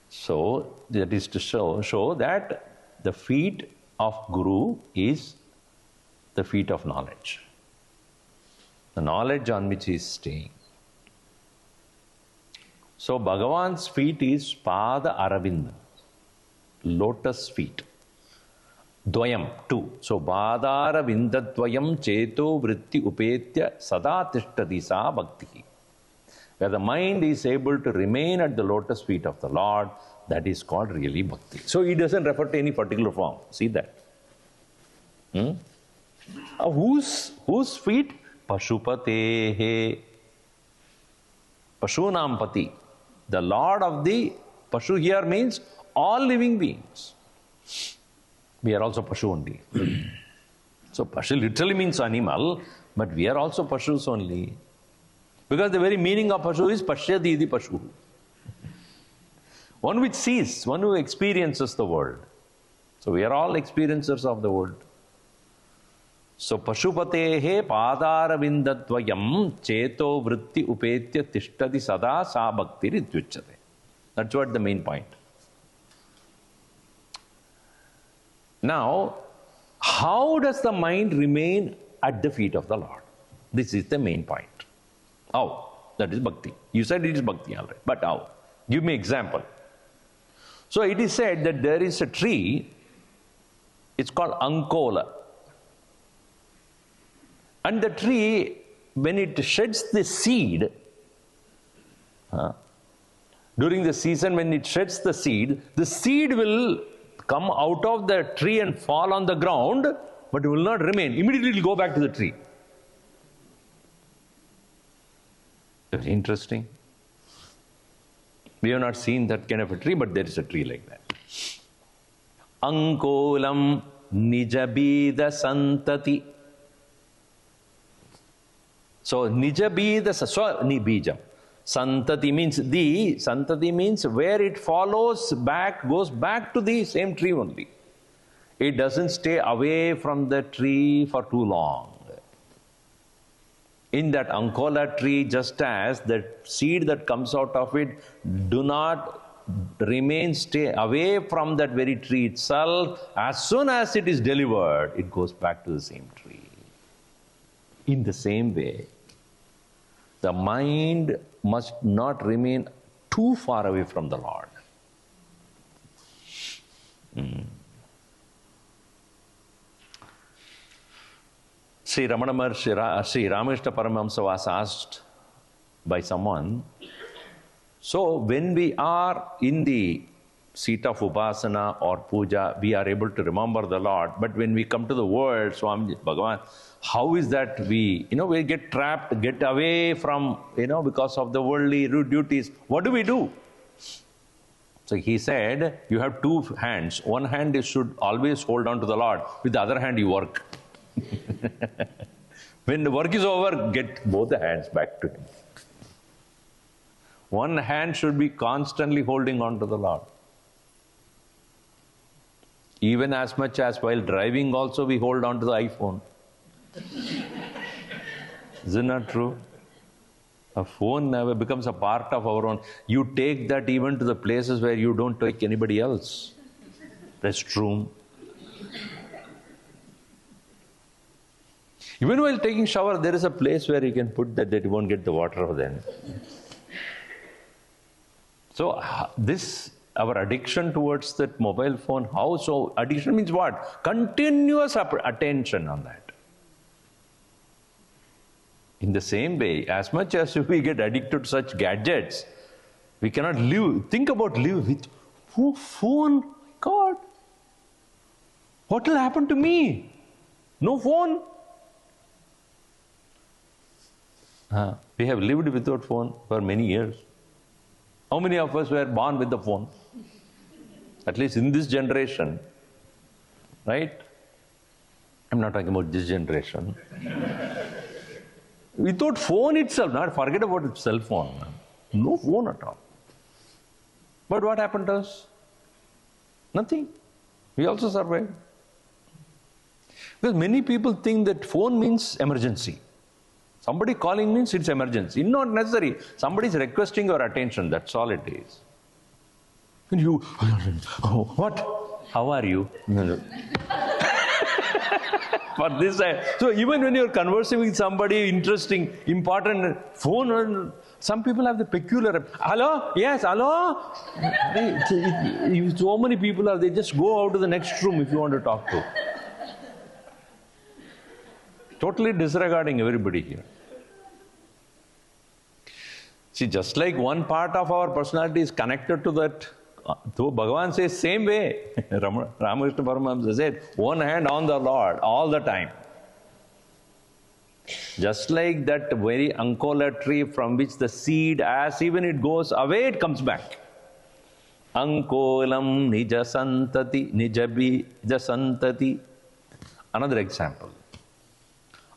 So that is to show that the feet of Guru is the feet of knowledge. The knowledge on which he is staying. So Bhagavan's feet is Pada Aravinda, lotus feet. Dvayam, two. So Badara Vindadvayam Cheto Vritti Upetya Sada Tishtadi Sa Bhakti. Where the mind is able to remain at the lotus feet of the Lord, that is called really Bhakti. So he doesn't refer to any particular form. See that? Whose feet? Pashupatehe. Pashunam Pati. The Lord of the Pashu here means all living beings. We are also Pashu only. So Pashu literally means animal, but we are also Pashus only. Because the very meaning of Pashu is Pashyati iti Pashu. One which sees, one who experiences the world. So we are all experiencers of the world. So Pashupatehe Padara Vindadvayam Cheto Vritti Upetya Tishtadi Sada Sa Bhakti Rityuchate. That's what the main point. Now, how does the mind remain at the feet of the Lord? This is the main point. How? That is Bhakti. You said it is Bhakti, all right. But how? Give me example. So it is said that there is a tree, it's called Ankola. And the tree, when it sheds the seed, during the season when it sheds the seed will come out of the tree and fall on the ground, but it will not remain. Immediately it will go back to the tree. Very interesting. We have not seen that kind of a tree, but there is a tree like that. Ankolam nijabida santati. So nijabida swanibijam. Santati means the, santati means where it follows back, goes back to the same tree only. It doesn't stay away from the tree for too long. In that Ankola tree, just as the seed that comes out of it do not remain, stay away from that very tree itself, as soon as it is delivered, it goes back to the same tree. In the same way, the mind must not remain too far away from the Lord. Sri Ramana Maharshi, Sri Ramakrishna Paramahamsa was asked by someone, so when we are in the seat of Upasana or Puja, we are able to remember the Lord, but when we come to the world, Swami Bhagavan, how is that we get trapped, get away from, because of the worldly duties, what do we do? So he said, you have two hands. One hand you should always hold on to the Lord, with the other hand you work. When the work is over, get both the hands back to Him. One hand should be constantly holding on to the Lord. Even as much as while driving also we hold on to the iPhone. Is it not true? A phone never becomes a part of our own. You take that even to the places where you don't take anybody else. Restroom. Even while taking shower, there is a place where you can put that you won't get the water then. So this, our addiction towards that mobile phone, how so? Addiction means what? Continuous attention on that. In the same way, as much as we get addicted to such gadgets, we cannot live. Think about live with phone. God, what will happen to me? No phone. We have lived without phone for many years. How many of us were born with the phone? At least in this generation, right? I'm not talking about this generation. Without phone itself, not forget about cell phone. No phone at all. But what happened to us? Nothing. We also survived. Because many people think that phone means emergency. Somebody calling means it's emergency. It's not necessary. Somebody is requesting your attention. That's all it is. And you, oh, what? How are you? For this, so even when you're conversing with somebody interesting, important, phone, some people have the peculiar, hello? Yes, hello? So many people are, they just go out to the next room if you want to talk to. Totally disregarding everybody here. See, just like one part of our personality is connected to that, so Bhagavan says same way. Ramakrishna Paramahamsa said, one hand on the Lord all the time. Just like that very Ankola tree from which the seed, as even it goes away, it comes back. Ankolam nija santati, nijabi jasantati. Another example.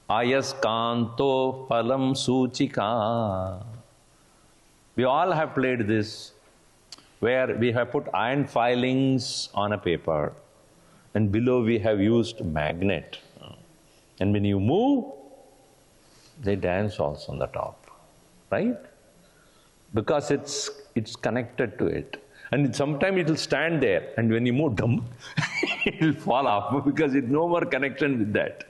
Ayaskanto phalam suchika. We all have played this, where we have put iron filings on a paper and below we have used magnet. And when you move, they dance also on the top, right? Because it's connected to it. And sometimes it will stand there, and when you move, it will fall off because it's no more connection with that.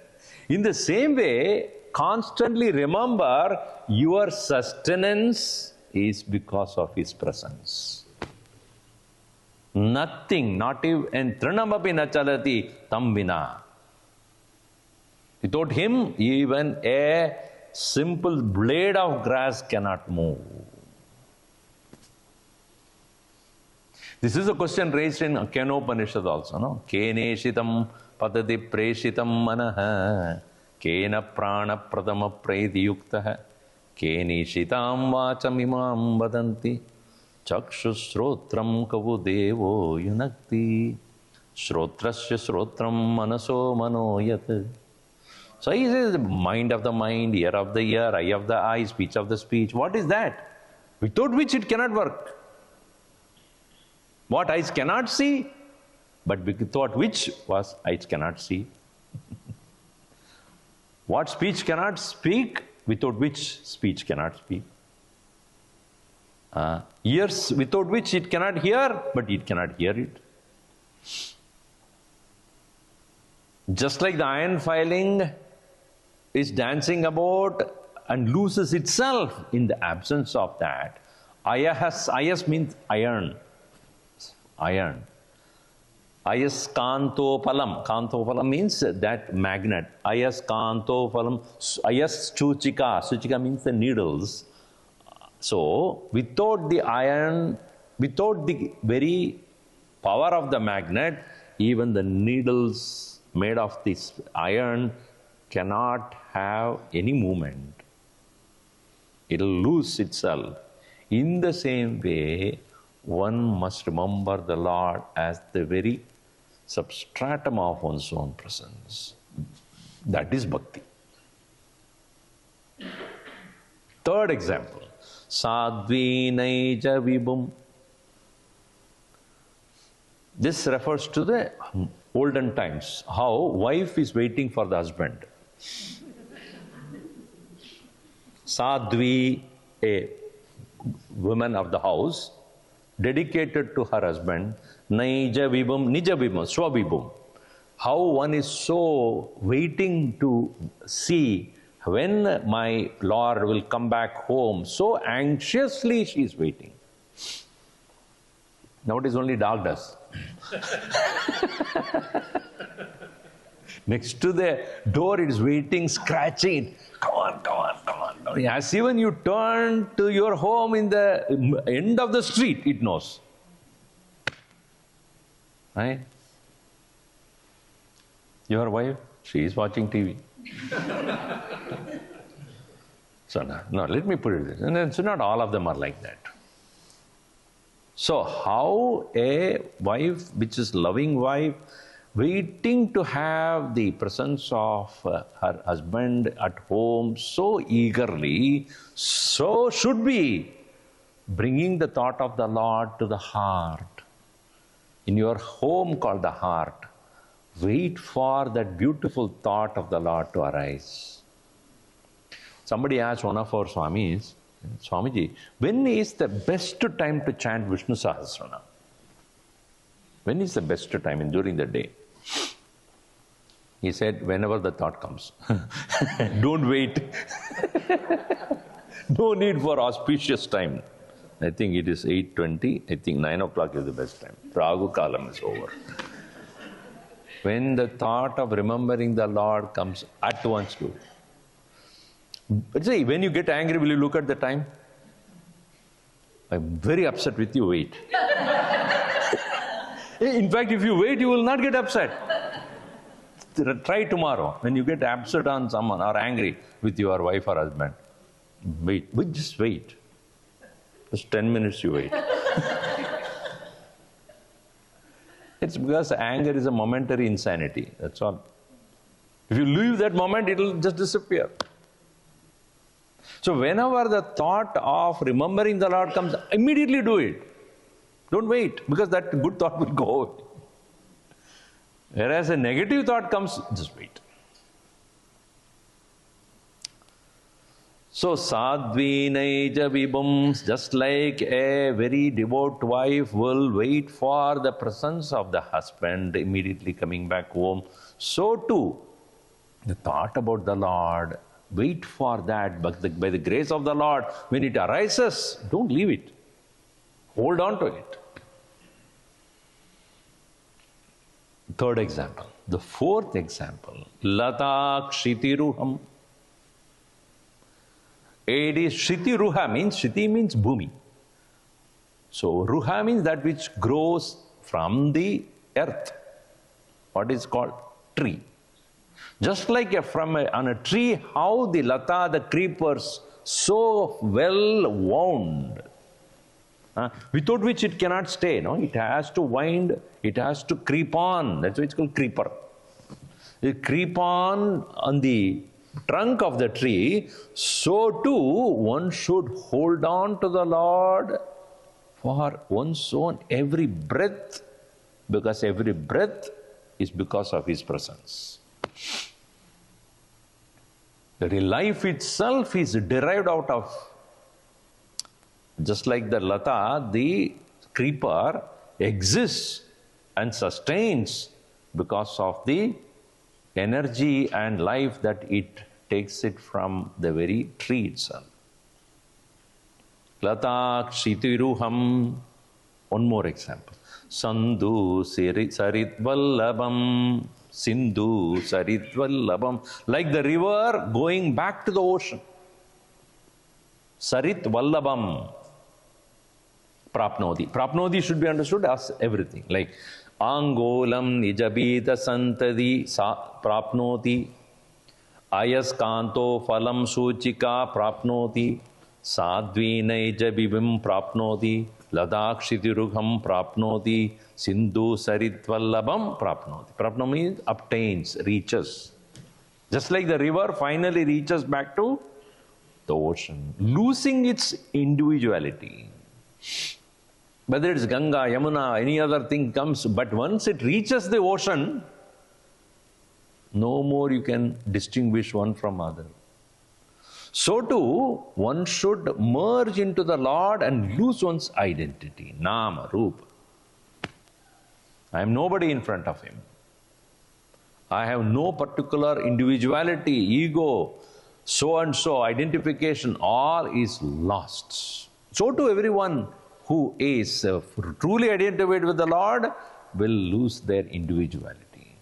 In the same way, constantly remember your sustenance is because of His presence. Nothing, not even trinamapi na chalati tam vina. Without Him, even a simple blade of grass cannot move. This is a question raised in Kenopanishad also, no? Keneshitam patati preshitam manaha kena prana pradama praiti yuktaha kenishitam vacham imam vadanti chakshusrotram kavu devo yunakti shrotrasya srotram manaso manoyat. So he says, mind of the mind, ear of the ear, eye of the eye, speech of the speech. What is that? without which it cannot work. What eyes cannot see, but without which was eyes cannot see. What speech cannot speak, without which speech cannot speak. Ears without which it cannot hear, but it cannot hear it. Just like the iron filing is dancing about and loses itself in the absence of that. Ayas means iron. Iron. Ayaskantopalam. Kantopalam means that magnet. Ayaskantopalam. Ayas chuchika. Chuchika means the needles. So, without the iron, without the very power of the magnet, even the needles made of this iron cannot have any movement. It will lose itself. In the same way, one must remember the Lord as the very substratum of one's own presence. That is bhakti. Third example, sadvinaija vibhum. This refers to the olden times, how wife is waiting for the husband. Sadhvi, a woman of the house, dedicated to her husband, naija vibhum, nija vibhum, swavibhum. How one is so waiting to see when my Lord will come back home. So anxiously she is waiting. Nowadays only dog does. Next to the door it is waiting, scratching. Come on, come on, come on. As even you turn to your home in the end of the street, it knows. Right? Your wife, she is watching TV. So no, let me put it this. And so not all of them are like that. So how a wife, which is loving wife, waiting to have the presence of her husband at home so eagerly, so should be bringing the thought of the Lord to the heart. In your home called the heart, wait for that beautiful thought of the Lord to arise. Somebody asked one of our Swamis, Swamiji, when is the best time to chant Vishnu Sahasranam? When is the best time during the day? He said, whenever the thought comes. Don't wait. No need for auspicious time. I think it is 8:20. I think 9 o'clock is the best time. Ragu Kalam is over. When the thought of remembering the Lord comes, at once do it. But say, when you get angry, will you look at the time? I'm very upset with you, wait. In fact, if you wait, you will not get upset. Try tomorrow. When you get upset on someone or angry with your wife or husband, wait. Just wait. Just 10 minutes you wait. It's because anger is a momentary insanity. That's all. If you leave that moment, it will just disappear. So whenever the thought of remembering the Lord comes, immediately do it. Don't wait, because that good thought will go away. Whereas a negative thought comes, just wait. So sadvinaija vibhum, just like a very devout wife will wait for the presence of the husband immediately coming back home, so too the thought about the Lord, wait for that. But by the grace of the Lord, when it arises, don't leave it. Hold on to it. Third example. The fourth example, Lata Kshitiruham. It is Shitiruha means, Shiti means Bhumi. So Ruha means that which grows from the earth. What is called tree. Just like on a tree, how the Lata, the creepers, so well wound, without which it cannot stay. No? It has to wind, it has to creep on. That's why it's called creeper. They creep on the trunk of the tree, so too one should hold on to the Lord for one's own every breath, because every breath is because of His presence. The very life itself is derived out of, just like the lata, the creeper exists and sustains because of the energy and life that it takes it from the very tree itself. Lata kshitiruham. One more example. Sandhu sarit vallabam. Sindhu sarit vallabam. Like the river going back to the ocean. Sarit vallabam. Prapnodi. Prapnodi should be understood as everything. Like Angolam nijabita santadi prapnoti. Ayaskanto phalam suchika prapnoti. Sadvi naija bibim prapnoti. Ladakshitirugham prapnoti. Sindhu saritvallabam prapnoti. Prapnoti means obtains, reaches. Just like the river finally reaches back to the ocean, losing its individuality. Whether it's Ganga, Yamuna, any other thing comes, but once it reaches the ocean, no more you can distinguish one from other. So too, one should merge into the Lord and lose one's identity, Nama, Rupa. I am nobody in front of Him. I have no particular individuality, ego, so and so, identification, all is lost. So too, everyone who is truly identified with the Lord will lose their individuality.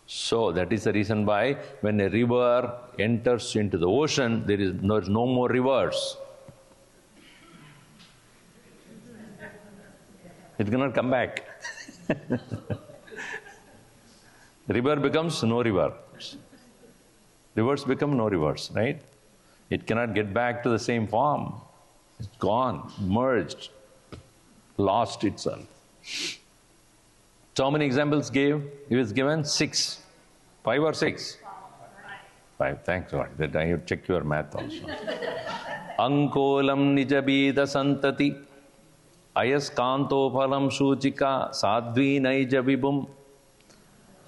So that is the reason why when a river enters into the ocean, there is no more rivers. It cannot come back. River becomes no river. Rivers become no rivers, right? It cannot get back to the same form. It's gone, merged, lost itself. So how many examples he was given? 6. 5 or 6? 5. Thanks God. That I have checked your math also. Ankolam nijabida santati. Ayaskanto phalam suchika. Sadvi naija vibum.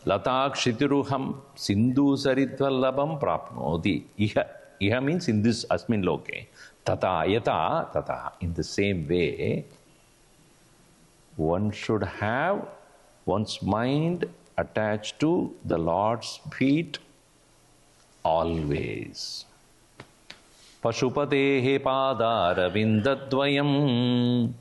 Latakshitiruham. Sindhu saritvallabam prapnoti. Iha means in this asmin loke. Tata, yata, tata. In the same way, one should have one's mind attached to the Lord's feet always. Pashupatehe padaravindatvayam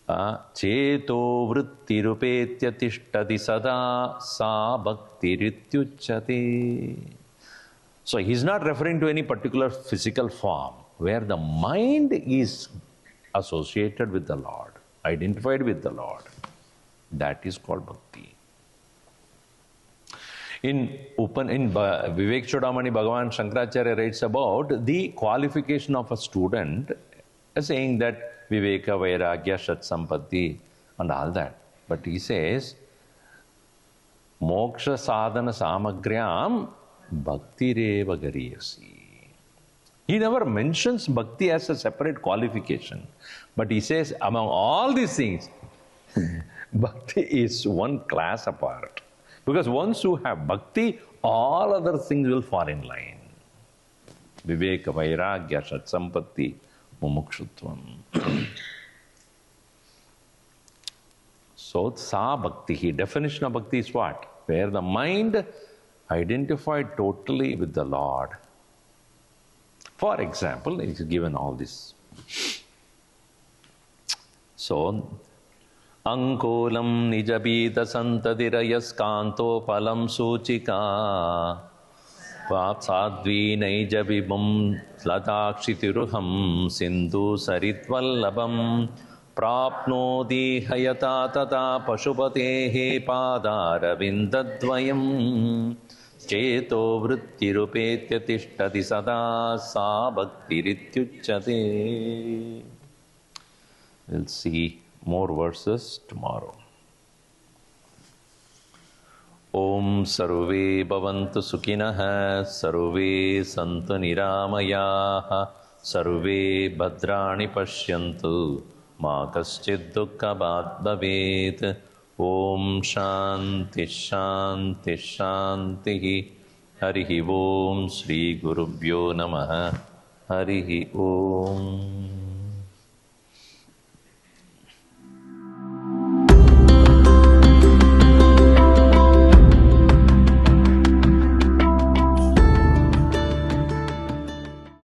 cheto vrittirupetya tishtati sada sa bhaktirityuchyate. So he's not referring to any particular physical form where the mind is associated with the Lord, identified with the Lord. That is called bhakti. In Vivek Chudamani, Bhagavan Shankaracharya writes about the qualification of a student, saying that Viveka, Vairagya, Shat Sampatti and all that. But he says, Moksha Sadhana Samagryam Bhakti Reva Gariyasi. He never mentions bhakti as a separate qualification. But he says, among all these things, bhakti is one class apart. Because once you have bhakti, all other things will fall in line. Viveka, Vairagya, Shat Sampatti, Mumukshutvam. So, sa bhakti, definition of bhakti is what? Where the mind identified totally with the Lord. For example, he's given all this. So, Ankolam nijabita santadirayaskanto phalam suchika sadvi naijabibam latakshitiruham sindhu saritvallabam prapnodi hayata tata pashupatehe padaravindatvayam cheto vrittirupetya tishtati sada sa bhaktirityuchyate. We'll see more verses tomorrow. Om sarve bhavantu sukhinah, sarve santu niramayah, sarve bhadrani pashyantu, ma kaschid dukkhabhat bhavet. Om shanti shanti shanti. Harihi Om Shri Gurubhyo Namaha. Harihi Om.